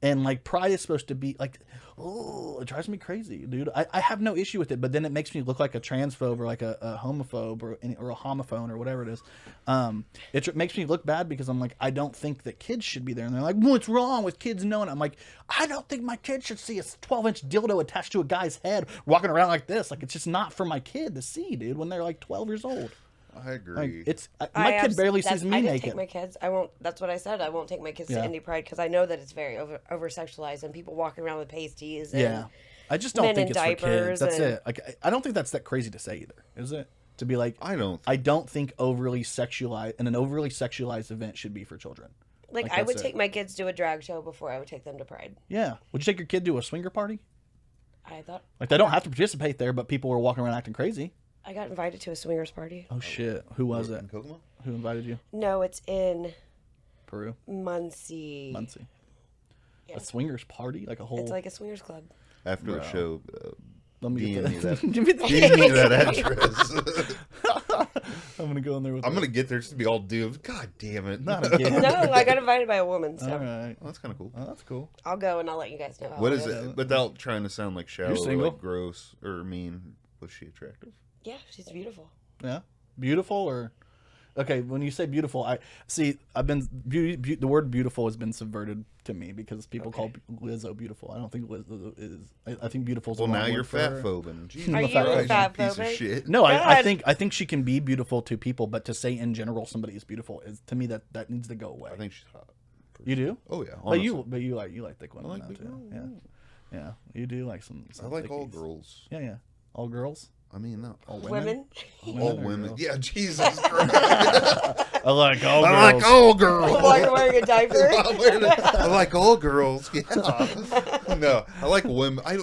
And like pride is supposed to be like, oh, it drives me crazy, dude. I have no issue with it, but then it makes me look like a transphobe or like a homophobe or a homophone or whatever it is. It makes me look bad because I'm like, I don't think that kids should be there. And they're like, what's wrong with kids knowing? I'm like, I don't think my kid should see a 12-inch dildo attached to a guy's head walking around like this. Like, it's just not for my kid to see, dude, when they're like 12 years old. I agree. Like, my kid barely sees me I didn't naked. take my kids. I won't. That's what I said. I won't take my kids to Indie Pride because I know that it's very over sexualized and people walking around with pasties. And I just don't men think in it's for kids. diapers That's it. Like, I don't think that's that crazy to say either, is it? To be like, I don't think overly sexualized and an overly sexualized event should be for children. Like I would take my kids to a drag show before I would take them to Pride. Yeah. Would you take your kid to a swinger party? I thought like they don't have to participate there, but people were walking around acting crazy. I got invited to a swingers party. Oh shit! Who was it? Kokomo? Who invited you? No, it's in Peru. Muncie. Yeah. A swingers party, like a whole. It's like a swingers club. After a show, let me DM me that. DM me that address. I'm gonna go in there with. I'm gonna get there just to be all doomed. God damn it! Not again. No, I got invited by a woman. So. All right. Well, that's kind of cool. Oh, that's cool. I'll go and I'll let you guys know. What is it? Without trying to sound like shallow, or like gross or mean, was she attractive? Yeah, she's beautiful. Yeah, beautiful or. Okay, when you say beautiful, I see. I've been the word beautiful has been subverted to me because people call Lizzo beautiful. I don't think Lizzo is. I think beautiful is. Well, now you're fat phobing. Are you fat piece of shit? No, I think she can be beautiful to people, but to say in general somebody is beautiful is to me that needs to go away. I think she's hot. You do? Oh yeah. Honestly. But you like thick women. I like big too. Yeah. You do like some I like thickies. all girls. Yeah. All girls. I mean, not all women. All women. Yeah, Jesus Christ. I like all girls. I like all girls. While you're wearing a diaper. I like all girls. Yeah. No, I like women. I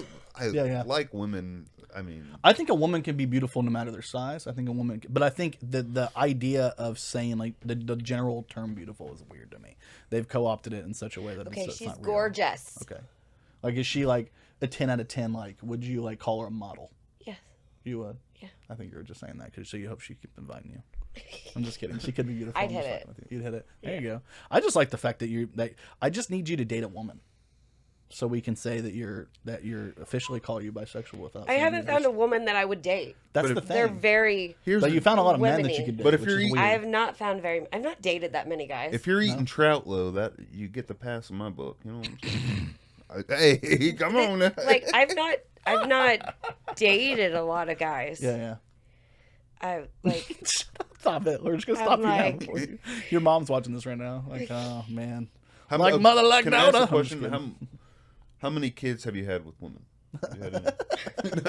like women. I mean, I think a woman can be beautiful no matter their size. I think a woman, but I think the idea of saying like the general term beautiful is weird to me. They've co-opted it in such a way that it's she's not gorgeous. Real. Okay, like is she like a 10 out of 10? Like, would you like call her a model? Yes. You would. Yeah. I think you were just saying that because so you hope she keep inviting you. I'm just kidding. She could be beautiful. I'd hit it. You'd hit it. There you go. I just like the fact that I just need you to date a woman. So we can say that you're officially call you bisexual without. I haven't found a woman that I would date. That's the thing. They're very. But you found a lot of men that you could date. But if you're, I have not found I've not dated that many guys. If you're eating trout low, that you get the pass in my book. You know what I'm saying? Hey, come on now. Like I've not dated a lot of guys. Yeah. I like. Stop it. We're just gonna stop you now. Before your mom's watching this right now. Like, oh man. Like mother like can I ask Dota. a question? How many kids have you had with women?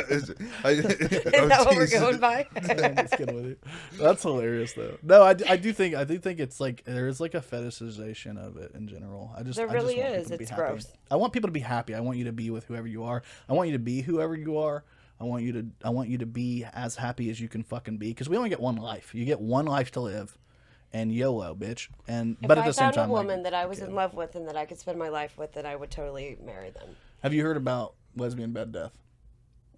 Is that what we're going by? I'm just kidding with you. That's hilarious though. No, I do think it's like there is like a fetishization of it in general. There really is. It's gross. I want people to be happy. I want you to be with whoever you are. I want you to be whoever you are. I want you to be as happy as you can fucking be because we only get one life. You get one life to live. And YOLO, bitch. But at the same time, if I found a woman that I was in love with and that I could spend my life with, then I would totally marry them. Have you heard about lesbian bed death?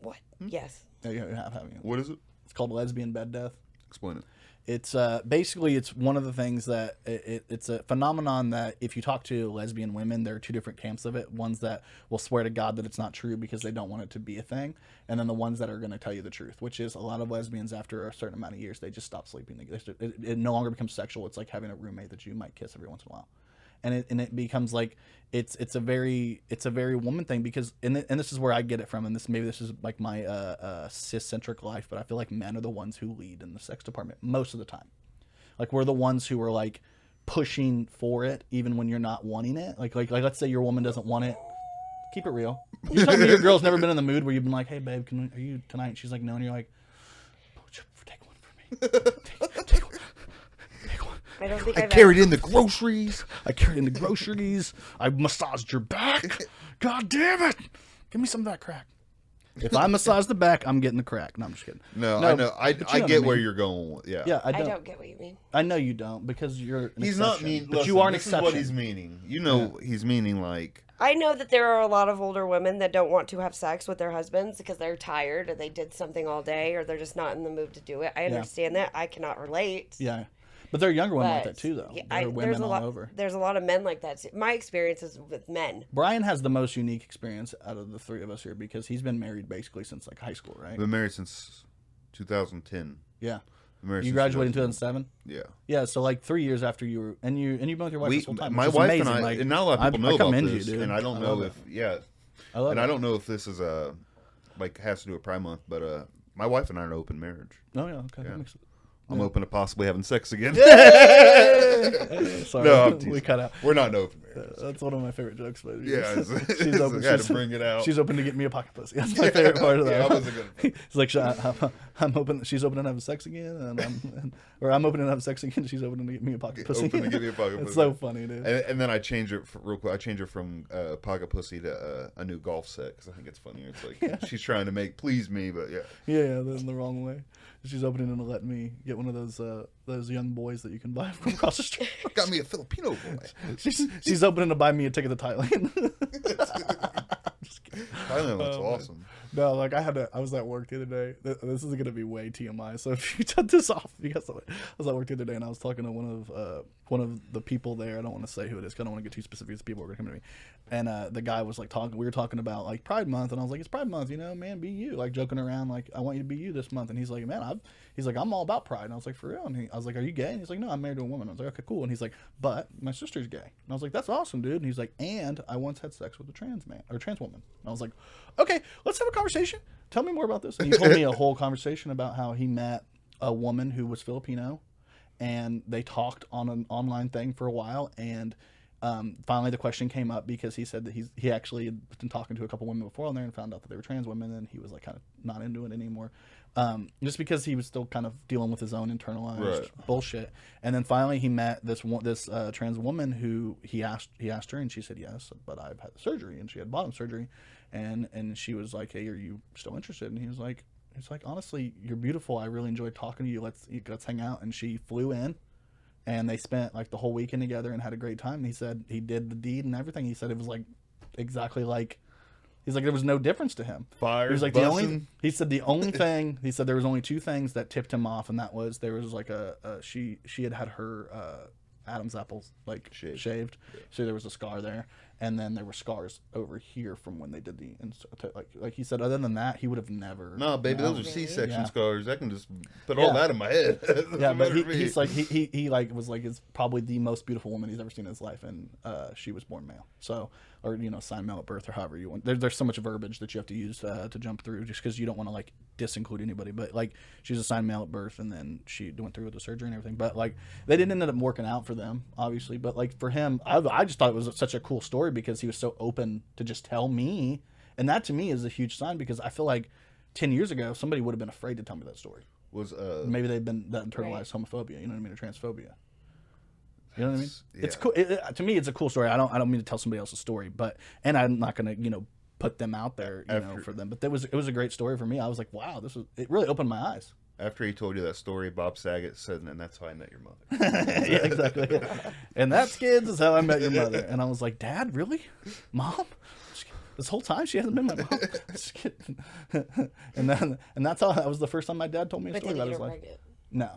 What? Yes. Yeah, you have, haven't you? What is it? It's called lesbian bed death. Explain it. It's basically it's one of the things that it's a phenomenon that if you talk to lesbian women, there are two different camps of it. Ones that will swear to God that it's not true because they don't want it to be a thing, and then the ones that are going to tell you the truth, which is a lot of lesbians after a certain amount of years they just stop sleeping. It no longer becomes sexual. It's like having a roommate that you might kiss every once in a while. and it becomes like it's a very woman thing because and this is where I get it from, and this is like my cis-centric life, but I feel like men are the ones who lead in the sex department most of the time. Like we're the ones who are like pushing for it even when you're not wanting it. Like let's say your woman doesn't want it. Keep it real. You tell me your girl's never been in the mood where you've been like, hey babe, are you tonight? And she's like, no, and you're like, take one for me. Take one. I don't think I carried in the groceries. I massaged your back. God damn it. Give me some of that crack. If I massage the back, I'm getting the crack. No, I'm just kidding. No, I know. I get where you're going with. Yeah. Yeah, I don't get what you mean. I know you don't because you're an He's exception. not mean. But Listen, you are an this exception. is what he's meaning. You know, he's meaning like. I know that there are a lot of older women that don't want to have sex with their husbands because they're tired or they did something all day or they're just not in the mood to do it. I understand that. I cannot relate. Yeah. But there are younger women like that too, though. Yeah, there are women all over. There's a lot of men like that too. My experience is with men. Brian has the most unique experience out of the three of us here because he's been married basically since like high school, right? Been married since 2010. Yeah. You graduated in 2007? Yeah. Yeah, so like 3 years after you were, and you've been with your wife this whole time. My wife and I, and not a lot of people know about this, dude. and I don't know if, I don't know if this is has to do with Pride Month, but my wife and I are an open marriage. Oh yeah, okay. Yeah. I'm open to possibly having sex again. Sorry, No, we cut out. We're not an open marriage. That's one of my favorite jokes, but Yeah, she's open. I had to bring it out. She's open to get me a pocket pussy. That's my favorite part of that. Yeah, I wasn't gonna. It's like I'm open. She's open to have sex again, and I'm open to have sex again. She's open to get me a pocket pussy. Open to give me a pocket pussy. It's so funny, dude. And then I change it real quick. I change it from pocket pussy to a new golf set because I think it's funnier. It's like she's trying to please me, but yeah. Yeah, in the wrong way. She's opening to let me get one of those young boys that you can buy from across the street. Got me a Filipino boy. She's opening to buy me a ticket to Thailand. Thailand looks awesome. No, like I was at work the other day. This is gonna be way TMI. So if you cut this off, I was at work the other day and I was talking to one of the people there. I don't want to say who it is because I don't want to get too specific. It's people who are gonna come to me, and the guy was like talking. We were talking about like Pride Month, and I was like, "It's Pride Month, man. Be you." Like joking around, like I want you to be you this month. And he's like, "Man, he's like, I'm all about Pride." And I was like, "For real?" And I was like, "Are you gay?" And he's like, "No, I'm married to a woman." I was like, "Okay, cool." And he's like, "But my sister's gay." And I was like, "That's awesome, dude." And he's like, "And I once had sex with a trans man or trans woman." And I was like, "Okay, let's have a conversation. Tell me more about this." And he told me a whole conversation about how he met a woman who was Filipino, and they talked on an online thing for a while, and finally the question came up because he said that he actually had been talking to a couple women before on there and found out that they were trans women, and he was like kind of not into it anymore, just because he was still kind of dealing with his own internalized bullshit. And then finally he met this trans woman who he asked her, and she said yes, but I've had surgery, and she had bottom surgery, and she was like, "Hey, are you still interested?" And he was like, "Honestly, you're beautiful. I really enjoyed talking to you. Let's hang out." And she flew in, and they spent like the whole weekend together and had a great time. And he said he did the deed and everything. He said it was like exactly like, he's like, there was no difference to him. Fire. He was like he said the only thing, he said there was only two things that tipped him off, and that was there was like she had her Adam's apples like shaved. Yeah. So there was a scar there, and then there were scars over here from when they did the like he said. Other than that, he would have never. No, baby, those are C-section scars. I can just put all that in my head. Yeah, but he's like he like was like it's probably the most beautiful woman he's ever seen in his life, and she was born male. So or assigned male at birth or however you want. There's so much verbiage that you have to use to jump through just because you don't want to like disinclude anybody. But like she's assigned male at birth, and then she went through with the surgery and everything. But like they didn't end up working out for them, obviously. But like for him, I just thought it was such a cool story because he was so open to just tell me, and that to me is a huge sign because I feel like 10 years ago somebody would have been afraid to tell me that story. Maybe they've been that internalized homophobia, you know what I mean, or transphobia. You know what I mean? Yeah. It's cool. To me, it's a cool story. I don't mean to tell somebody else's story, and I'm not gonna put them out there for them. But it was a great story for me. I was like, wow, it really opened my eyes. After he told you that story, Bob Saget said, "And that's how I met your mother." Yeah, exactly. And that's, kids, is how I met your mother. And I was like, Dad, really? Mom? This whole time she hasn't been my mom. and that's how that was the first time my dad told me a story about his life. No,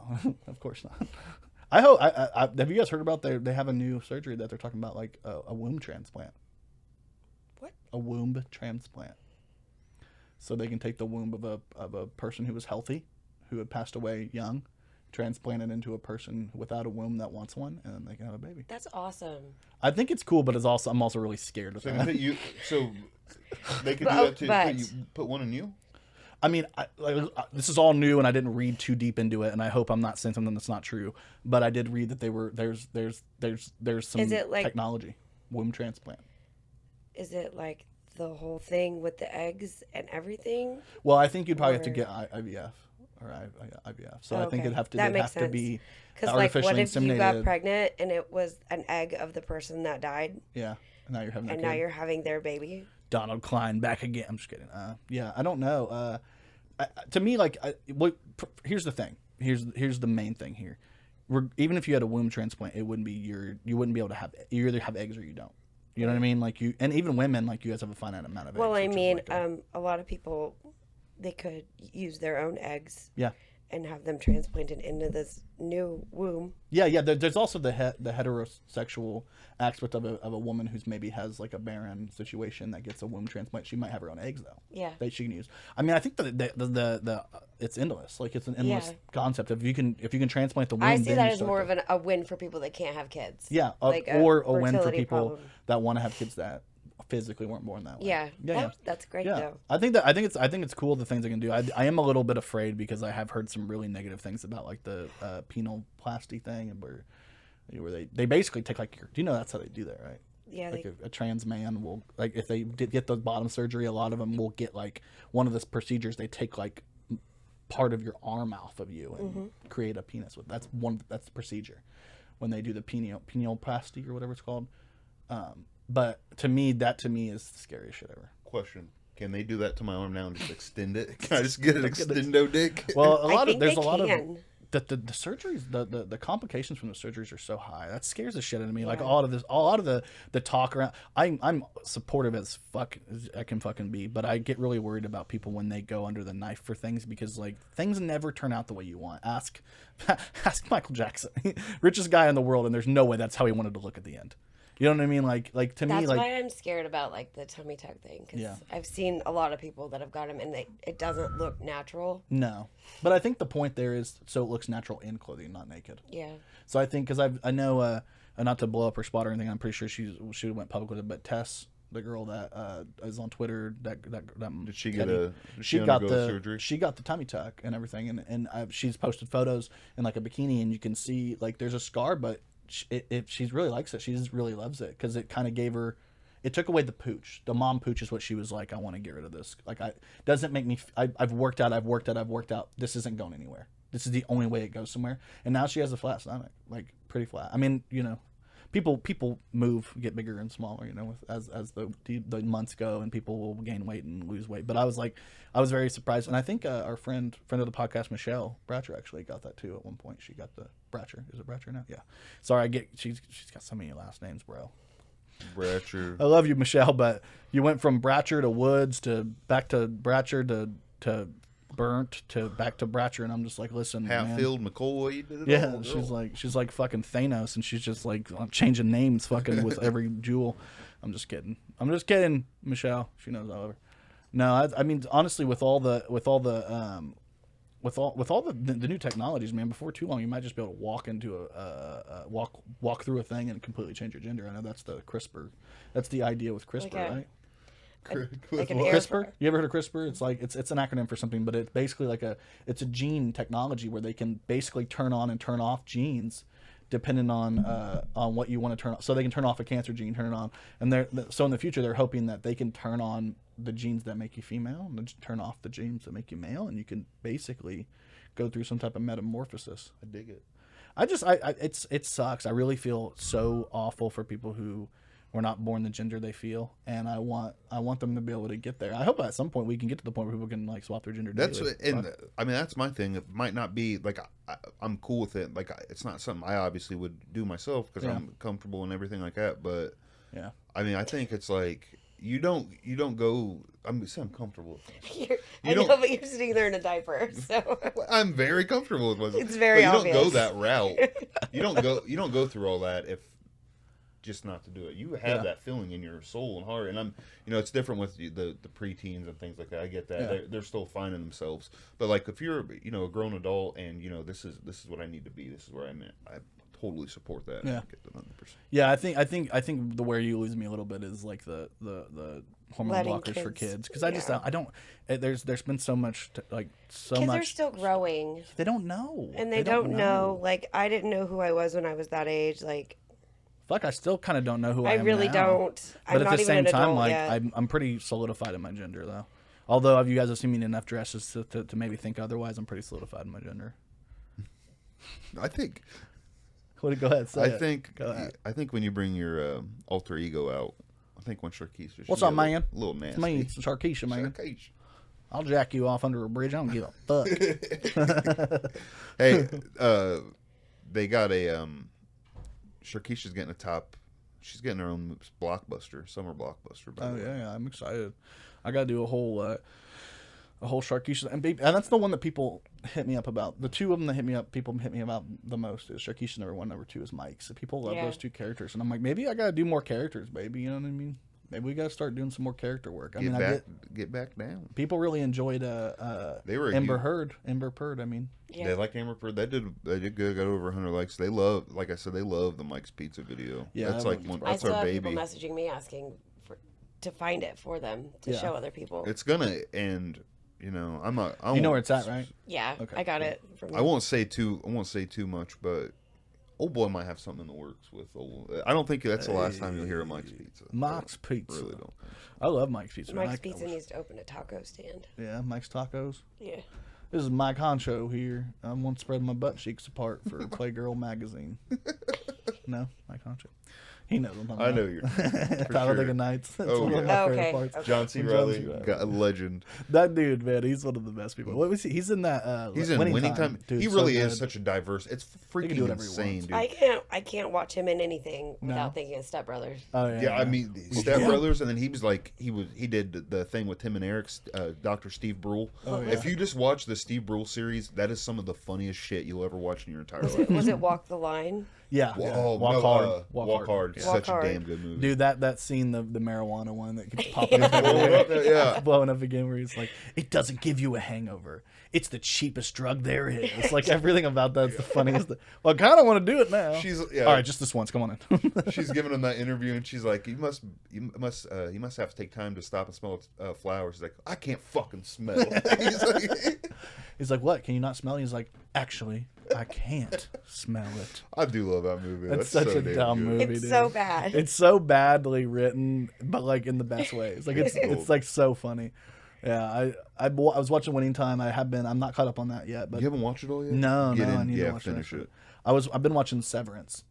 of course not. I hope. Have you guys heard about they have a new surgery that they're talking about, like a womb transplant? What? A womb transplant. So they can take the womb of a person who was healthy, who had passed away young, transplanted into a person without a womb that wants one, and then they can have a baby. That's awesome. I think it's cool, but I'm also really scared of So, that. so they could do that too. Put one in you. I mean, this is all new, and I didn't read too deep into it, and I hope I'm not saying something that's not true. But I did read that there's some technology, womb transplant. Is it like the whole thing with the eggs and everything? Well, I think you'd probably have to get IVF or IVF. So I think it'd have to to be because like what if you got pregnant and it was an egg of the person that died? Yeah, and now you're having now you're having their baby. Donald Klein back again. I'm just kidding. Yeah, I don't know. To me, like, here's the thing. Here's the main thing here. Even if you had a womb transplant, it wouldn't be you wouldn't be able to have. You either have eggs or you don't. You know what I mean? Like and even women, like you guys have a finite amount of eggs. Well, I mean, a lot of people, they could use their own eggs. Yeah. And have them transplanted into this new womb. Yeah. There's also the heterosexual aspect of a woman who's maybe has like a barren situation that gets a womb transplant. She might have her own eggs though. Yeah. That she can use. I mean, I think that the it's endless. Like it's an endless concept. If you can transplant the womb, I see that as more of a win for people that can't have kids. Yeah. Or a win for people that want to have kids that physically weren't born that way. Yeah. That's great though. I think it's cool the things they can do. I am a little bit afraid because I have heard some really negative things about like the penoplasty thing and where they basically take like do you know that's how they do that, right? Yeah. Like a trans man will, like, if they get the bottom surgery, a lot of them will get like one of the procedures. They take like part of your arm off of you and create a penis with. That's the procedure when they do the penoplasty or whatever it's called. But to me is the scariest shit ever. Question: can they do that to my arm now and just extend it? Can I just get an extendo dick? Well, there's a lot of the surgeries, the complications from the surgeries are so high. That scares the shit out of me. Yeah. Like a lot of the talk around. I'm supportive as fuck as I can fucking be, but I get really worried about people when they go under the knife for things because like things never turn out the way you want. Ask Michael Jackson, richest guy in the world, and there's no way that's how he wanted to look at the end. You know what I mean? Like to me, like that's why I'm scared about like the tummy tuck thing because I've seen a lot of people that have got them and it doesn't look natural. No, but I think the point there is so it looks natural in clothing, not naked. Yeah. So I think because I know not to blow up her spot or anything, I'm pretty sure she went public with it. But Tess, the girl that is on Twitter, that did she get surgery? She got the tummy tuck and everything, and she's posted photos in like a bikini, and you can see like there's a scar, but she really likes it. She just really loves it because it kind of gave her. It took away the pooch. The mom pooch is what she was like. I want to get rid of this. Like doesn't make me. I've worked out. This isn't going anywhere. This is the only way it goes somewhere. And now she has a flat stomach, like pretty flat. I mean, you know, people move, get bigger and smaller. You know, as the months go, and people will gain weight and lose weight. But I was very surprised, and I think our friend of the podcast, Michelle Bratcher, actually got that too at one point. She got the Bratcher. Is it Bratcher now? Yeah. Sorry, she's got so many last names, bro. Bratcher. I love you, Michelle, but you went from Bratcher to Woods to back to Bratcher to Burnt to back to Bratcher, and I'm just like, listen, Hatfield, man. McCoy, did it yeah, all, she's like fucking Thanos, and she's just like changing names, fucking with every jewel. I'm just kidding, Michelle. She knows I love her. No, I mean honestly, with all the new technologies, man, before too long, you might just be able to walk into walk through a thing and completely change your gender. I know that's the CRISPR. That's the idea with CRISPR, right? Like an CRISPR? You ever heard of CRISPR? It's like it's an acronym for something, but it's basically it's a gene technology where they can basically turn on and turn off genes depending on what you want to turn on. So they can turn off a cancer gene, turn it on, and so in the future they're hoping that they can turn on the genes that make you female and then turn off the genes that make you male, and you can basically go through some type of metamorphosis. I dig it. It sucks. I really feel so awful for people who were not born the gender they feel, and I want them to be able to get there. I hope at some point we can get to the point where people can like swap their gender. I mean that's my thing. It might not be like I'm cool with it. Like it's not something I obviously would do myself because I'm comfortable and everything like that. But yeah, I mean I think it's like you don't go. I'm comfortable with this. I know, but you're sitting there in a diaper, so I'm very comfortable with myself. It's very obvious. You don't go that route. You don't go through all that if just not to do it. You have that feeling in your soul and heart, and I'm, it's different with the preteens and things like that. I get that they're still finding themselves, but like if you're a grown adult and this is what I need to be, this is where I'm at. I totally support that. Yeah, get the 100%. Yeah, I think the where you lose me a little bit is like the hormone blockers for kids, because I don't. There's been so much so kids much. Kids are still growing. They don't know, and they don't know. Like I didn't know who I was when I was that age. Like. Fuck, I still kind of don't know who I am. I really don't. But at the same time, like yet. I'm pretty solidified in my gender, though. Although if you guys have seen me in enough dresses to maybe think otherwise, I'm pretty solidified in my gender. I think. Go ahead. I think when you bring your alter ego out, I think when Sharkeisha. What's up, man? A little nasty. It's me, it's Sharkeisha, man. Sharkeisha. I'll jack you off under a bridge. I don't give a fuck. Hey, they got a. Sharkeisha's getting she's getting her own summer blockbuster. Oh yeah, I'm excited. I gotta do a whole Sharkeisha, and that's the one that people hit me up about. The two of them that people hit me about the most is Sharkeisha number 1, number 2 is Mike. So people love those two characters, and I'm like, maybe I gotta do more characters, baby. You know what I mean? Maybe we gotta start doing some more character work. Get back down. People really enjoyed Amber Heard. I mean, they like Amber Heard. They did good. Got over 100 likes. They love, like I said, they love the Mike's Pizza video. Yeah, that's I still have people messaging me asking to find it for them to show other people. It's gonna end. I'm not. You know where it's at, right? Yeah, okay. I got it. I won't say too much, but old boy might have something in the works with old. I don't think that's the last time you'll hear of Mike's Pizza. Mike's Pizza. I really don't. I love Mike's Pizza. Mike's Pizza needs to open a taco stand. Yeah, Mike's Tacos. Yeah. This is Mike Honcho here. I'm one spreading my butt cheeks apart for Playgirl magazine. No, Mike Honcho. He knows what I'm talking about. I know you're. Talladega Nights. That's one of my favorite parts. John C. Reilly, got a legend. That dude, man, he's one of the best people. What was he? He's in that. He's in Winning Time. Dude, he really is such a diverse. It's freaking insane, dude. I can't watch him in anything without thinking of Step Brothers. Oh yeah. I mean Step Brothers, and then he was like he did the thing with Tim and Eric's Dr. Steve Brule. Oh, yeah. If you just watch the Steve Brule series, that is some of the funniest shit you'll ever watch in your entire life. Was it Walk the Line? Yeah. Walk Hard. Walk Hard. Yeah. Such a damn good movie. Dude, that scene, the marijuana one that keeps popping up, blowing up again, where he's like, it doesn't give you a hangover. It's the cheapest drug there is. It's like everything about that's the funniest. Well, I kind of want to do it now. All right, just this once. Come on in. She's giving him that interview, and she's like, you must have to take time to stop and smell flowers. He's like, I can't fucking smell. He's like, what? Can you not smell? He's like, actually, I can't smell it. I do love that movie. That's such a dumb movie. It's dude. so bad. It's so badly written, but like in the best ways. Like it's like so funny. Yeah, I was watching Winning Time. I'm not caught up on that yet. But you haven't watched it all yet? No, I need to watch finish it. I've been watching Severance.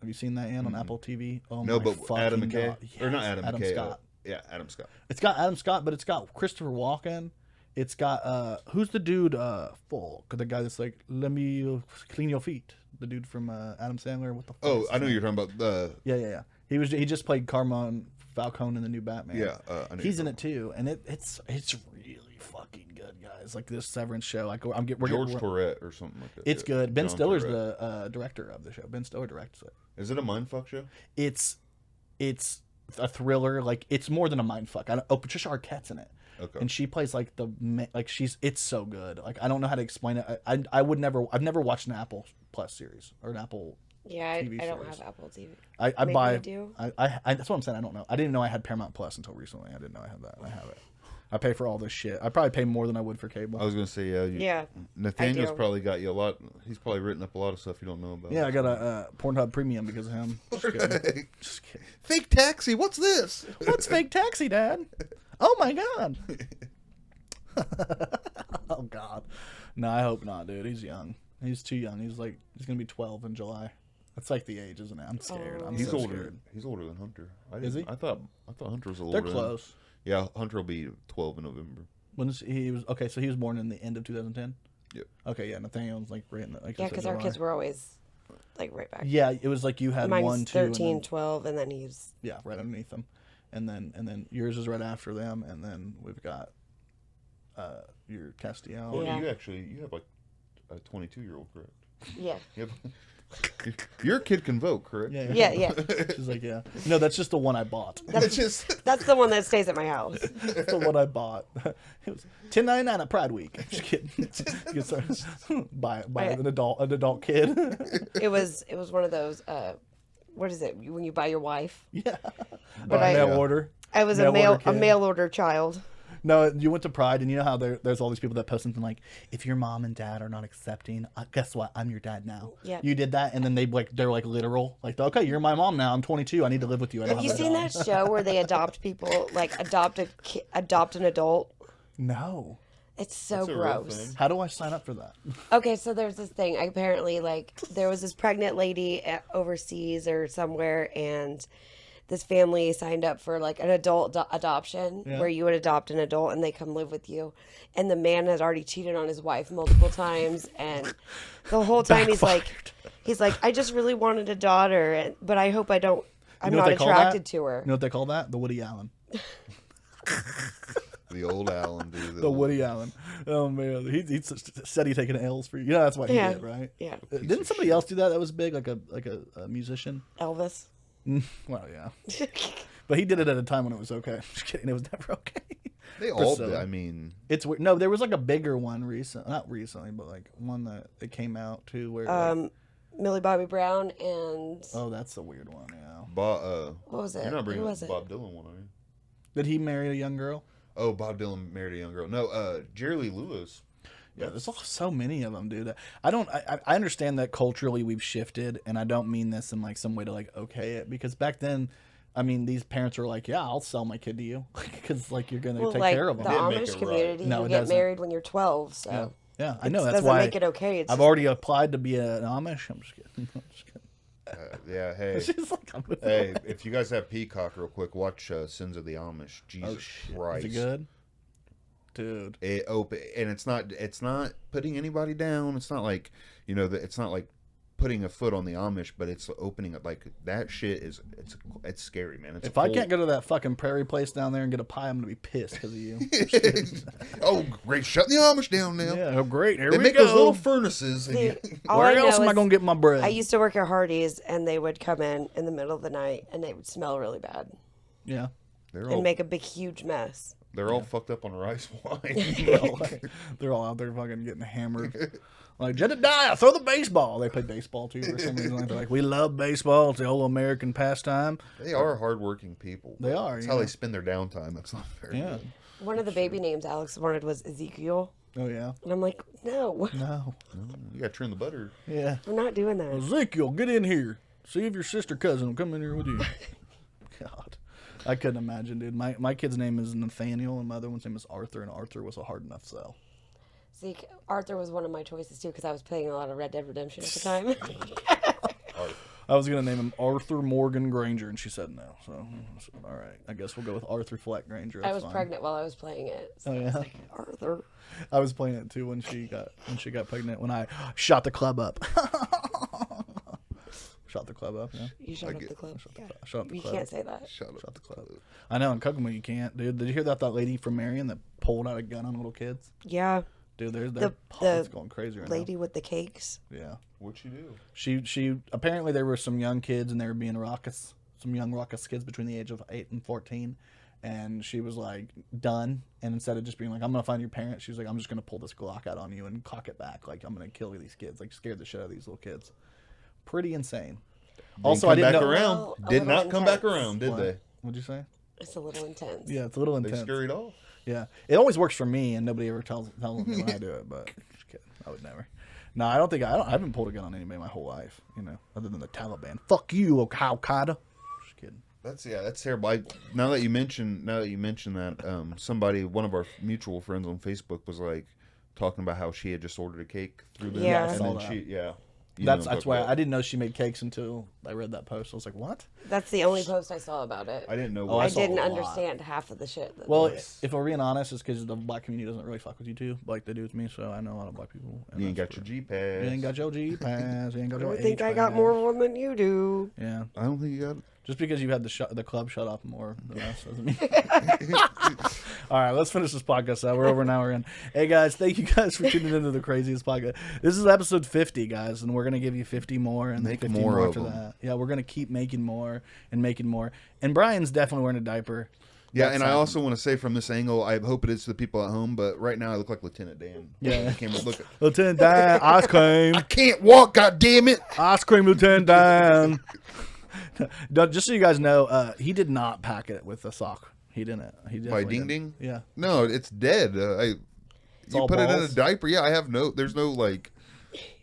Have you seen that yet on Apple TV? Oh no, my but Adam McKay or not Adam McKay? Scott. Yeah, Adam Scott. It's got Adam Scott, but it's got Christopher Walken. It's got who's the dude? The guy that's like, let me clean your feet. The dude from Adam Sandler. What the fuck? Oh, I know you're talking about the. Yeah. He just played Carmine Falcone in the new Batman. Yeah, he's in it too, and it's really fucking good, guys. Like this Severance show. Like we're George Tourette or something like that. It's good. Ben Stiller's the director of the show. Ben Stiller directs it. Is it a mindfuck show? It's a thriller. Like it's more than a mindfuck. Patricia Arquette's in it. Okay. And she plays like it's so good. Like I don't know how to explain it. I've never watched an Apple Plus series or an Apple. Yeah, TV I don't series. have Apple TV. I buy. I do. I that's what I'm saying. I don't know. I didn't know I had Paramount Plus until recently. I didn't know I had that. I have it. I pay for all this shit. I probably pay more than I would for cable. I was gonna say yeah. Nathaniel's probably got you a lot. He's probably written up a lot of stuff you don't know about. Yeah, I got a Pornhub Premium because of him. Just kidding. Just kidding. Fake Taxi. What's this? What's Fake Taxi, Dad? Oh my god. Oh god. No, I hope not, dude. He's young. He's too young. He's gonna be 12 in July. That's like the age, isn't it? I'm scared. He's so older. Scared. He's older than Hunter. Is he? I thought Hunter was a little. They're close. Yeah, Hunter will be 12 in November. When he was okay, so he was born in the end of 2010. Yep. Okay, yeah. Nathaniel's like right in the yeah, because our kids were always like right back. Yeah, it was like you had Mine's 1, 2, 13, 12, and then he's right underneath them, and then yours is right after them, and then we've got your Castiel. Well, you have like a 22-year-old, correct? Yeah. Yep. Your kid can vote, correct? Yeah. She's like, yeah. No, that's just the one I bought. That's the one that stays at my house. That's the one I bought. It was $10.99 at Pride Week. I'm just kidding. Buy an adult kid. It was one of those. What is it when you buy your wife? Yeah. But mail order. I was a mail order child. No, you went to Pride, and you know how there's all these people that post something like, "If your mom and dad are not accepting, guess what? I'm your dad now." Yeah. You did that, and then they're like literal, like, "Okay, you're my mom now. I'm 22. I need to live with you." Have you seen that show where they adopt people, like adopt an adult? No. It's so gross. How do I sign up for that? Okay, so there's this thing. Apparently, like, there was this pregnant lady overseas or somewhere, and this family signed up for like an adult adoption where you would adopt an adult and they come live with you. And the man had already cheated on his wife multiple times, and the whole time he's like, I just really wanted a daughter, but I hope I'm not attracted to her. You know what they call that? The Woody Allen. The old Allen, dude. The Woody Allen. Oh man, he said he'd taken L's for you. You know that's what he did, right? Yeah. Didn't somebody else do that? That was big, like a musician. Elvis. Well, yeah. But he did it at a time when it was okay. Just kidding. It was never okay. They all did. I mean, it's weird. No, there was like a bigger one not recently, but like one that it came out too where. Millie Bobby Brown and. Oh, that's a weird one. Yeah. What was it? You're not bringing Who up was the it? Bob Dylan one, are you? Did he marry a young girl? Oh, Bob Dylan married a young girl. No, Jerry Lee Lewis. Yeah, there's so many of them, dude. I understand that culturally we've shifted, and I don't mean this in like some way to like okay it, because back then, I mean, these parents were like, yeah, I'll sell my kid to you because like you're gonna take care of them. The Amish community, you get married when you're 12, so yeah, I know that's doesn't why make it okay. I've already applied to be an Amish. I'm just kidding. Yeah, hey. Hey, if you guys have Peacock real quick, watch Sins of the Amish. Jesus Christ. Is it good? Dude. And it's not putting anybody down. It's not like, it's not like putting a foot on the Amish, but it's opening up like that shit it's scary, man. If I can't go to that fucking prairie place down there and get a pie, I'm gonna be pissed because of you. Oh, great. Shut the Amish down now. Yeah, great. Here they we make go. those little furnaces. Where else am I gonna get my bread? I used to work at Hardee's, and they would come in the middle of the night, and they would smell really bad. Yeah. And make a big, huge mess. They're all fucked up on rice wine. They're all out there fucking getting hammered. Like, Jedediah, throw the baseball. They play baseball too for some reason. They're like, we love baseball. It's the old American pastime. They are hardworking people. They are. That's how they spend their downtime. That's not very good. One of the baby names Alex wanted was Ezekiel. Oh, yeah. And I'm like, no. You got to trim the butter. Yeah. We're not doing that. Ezekiel, get in here. See if your sister cousin will come in here with you. God. I couldn't imagine, dude. My kid's name is Nathaniel, and my other one's name is Arthur, and Arthur was a hard enough sell. See, Arthur was one of my choices, too, because I was playing a lot of Red Dead Redemption at the time. I was going to name him Arthur Morgan Granger, and she said no. So, all right. I guess we'll go with Arthur Fleck Granger. That's I was fine. pregnant while I was playing it. So oh, yeah? I was like, Arthur. I was playing it, too, when she got pregnant, when I shot the club up. Shot the club up, yeah. You shot up the club. Shot up the club. You can't say that. Shot the club. I know, in Kokomo you can't, dude. Did you hear that lady from Marion that pulled out a gun on little kids? Yeah. Dude, it's going crazy right now. Lady with the cakes. Yeah. What'd she do? She apparently there were some young kids and they were being raucous. Some young raucous kids between the age of 8 and 14. And she was like, done. And instead of just being like, I'm going to find your parents, she was like, I'm just going to pull this Glock out on you and cock it back. Like, I'm going to kill these kids. Like, scared the shit out of these little kids. Pretty insane. Also, I didn't know. Well, did not come back around, did they? What'd you say? It's a little intense. Yeah, it's a little intense. They scurried off. Yeah, it always works for me, and nobody ever tells me when I do it. But just kidding, I would never. No, I don't think I haven't pulled a gun on anybody my whole life. Other than the Taliban. Fuck you, Al Qaeda. Just kidding. That's terrible. Now that you mention that, one of our mutual friends on Facebook was like talking about how she had just ordered a cake through them. Yeah, and then that's why I I didn't know she made cakes until I read that post. I was like, what? That's the only post I saw about it. I didn't know. Oh, what I saw a didn't lot. understand half of the shit. Well, if we're being honest, it's because the black community doesn't really fuck with you too, like they do with me. So I know a lot of black people. you ain't got your G-Pass. You ain't got your G pass. You ain't got your I think I H-pass. got more of one than you do. Yeah. I don't think you got it. Just because you had the club shut off more than us doesn't mean. All right, let's finish this podcast out. We're over an hour in. Hey guys, thank you guys for tuning into the craziest podcast. This is episode 50, guys, and we're gonna give you 50 more and Make then 50 more more of after them. that. Yeah, we're gonna keep making more and making more. And Brian's definitely wearing a diaper. Yeah, That's and I awesome. also want to say from this angle, I hope it is to the people at home, but right now I look like Lieutenant Dan. Yeah. I can't look. Lieutenant Dan, ice cream, I can't walk. God damn it! ice cream, Lieutenant Dan. Just so you guys know, he did not pack it with a sock. He didn't. He By definitely Ding didn't. Ding? Yeah. No, it's dead. You all put it in a balls? diaper. Yeah, I have no. There's no like.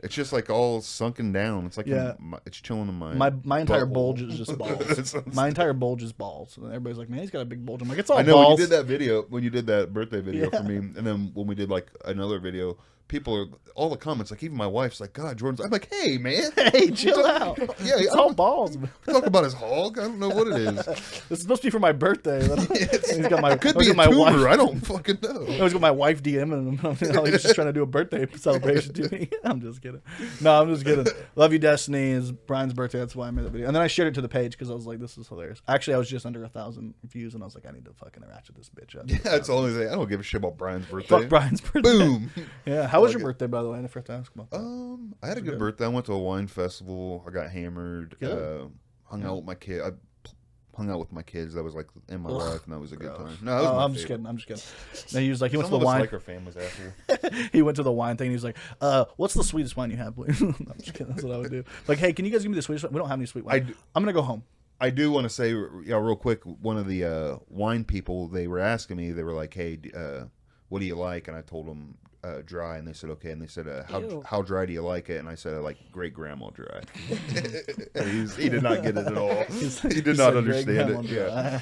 It's just like all sunken down. It's like Yeah. it's chilling in my. My entire butthole. bulge is just balls. Sounds- My entire bulge is balls. And everybody's like, man, he's got a big bulge. I'm like, it's all I know balls. when you did that video, when you did that birthday video Yeah. for me, and then when we did like another video, people are all the comments, like even my wife's like, God, Jordan's. I'm like, hey man, Hey, chill out. yeah, It's I all don't balls. Man. talk about his hog. I don't know what it is. This is supposed to be for my birthday. He's got my, Could he's be a got my tumor. wife. I don't fucking know. I always got my wife DMing him. He's just trying to do a birthday celebration to me. I'm just kidding. No, I'm just kidding. Love you, Destiny. It's Brian's birthday. That's why I made the video. And then I shared it to the page because I was like, this is hilarious. Actually, I was just under 1,000 views, and I was like, I need to fucking ratchet this bitch up. Yeah, that's all I say. I don't give a shit about Brian's birthday. Fuck Brian's birthday. Boom. Yeah. How was your birthday, by the way? I forgot to ask about that. I had a good birthday. I went to a wine festival. I got hammered. Good. Hung out with my kid. I hung out with my kids. That was like in my life, and that was a good time. No, Oh, that was my I'm just favorite. kidding. I'm just kidding. No, he was like, he went Some to the of us wine. like our family's asshole. He went to the wine thing. And he was like, "What's the sweetest wine you have, please?" I'm just kidding. That's what I would do. Like, hey, can you guys give me the sweetest wine? We don't have any sweet wine. I'm gonna go home. I do want to say, real quick, one of the wine people, they were asking me, they were like, hey, what do you like? And I told them dry, and they said, okay. And they said, how dry do you like it? And I said, I like great grandma dry. And he did not get it at all. He did not understand it. Yeah.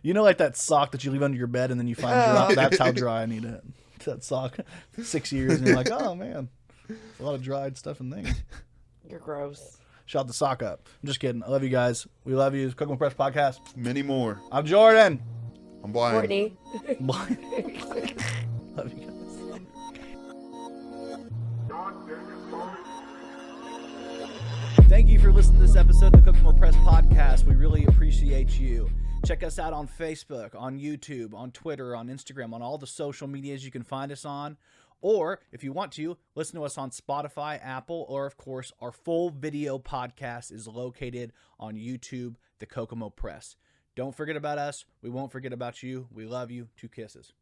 You know, like that sock that you leave under your bed and then you find dry. That's how dry I need it. That sock, 6 years, and you're like, oh man, a lot of dried stuff and things. You're gross. Shot the sock up. I'm just kidding. I love you guys. We love you. Kokomo Press Podcast. Many more. I'm Jordan. I'm blind. Courtney. Love you guys. Thank you for listening to this episode of the Kokomo Press Podcast. We really appreciate you. Check us out on Facebook, on YouTube, on Twitter, on Instagram, on all the social medias you can find us on. Or, if you want to, listen to us on Spotify, Apple, or, of course, our full video podcast is located on YouTube, the Kokomo Press. Don't forget about us. We won't forget about you. We love you. 2 kisses.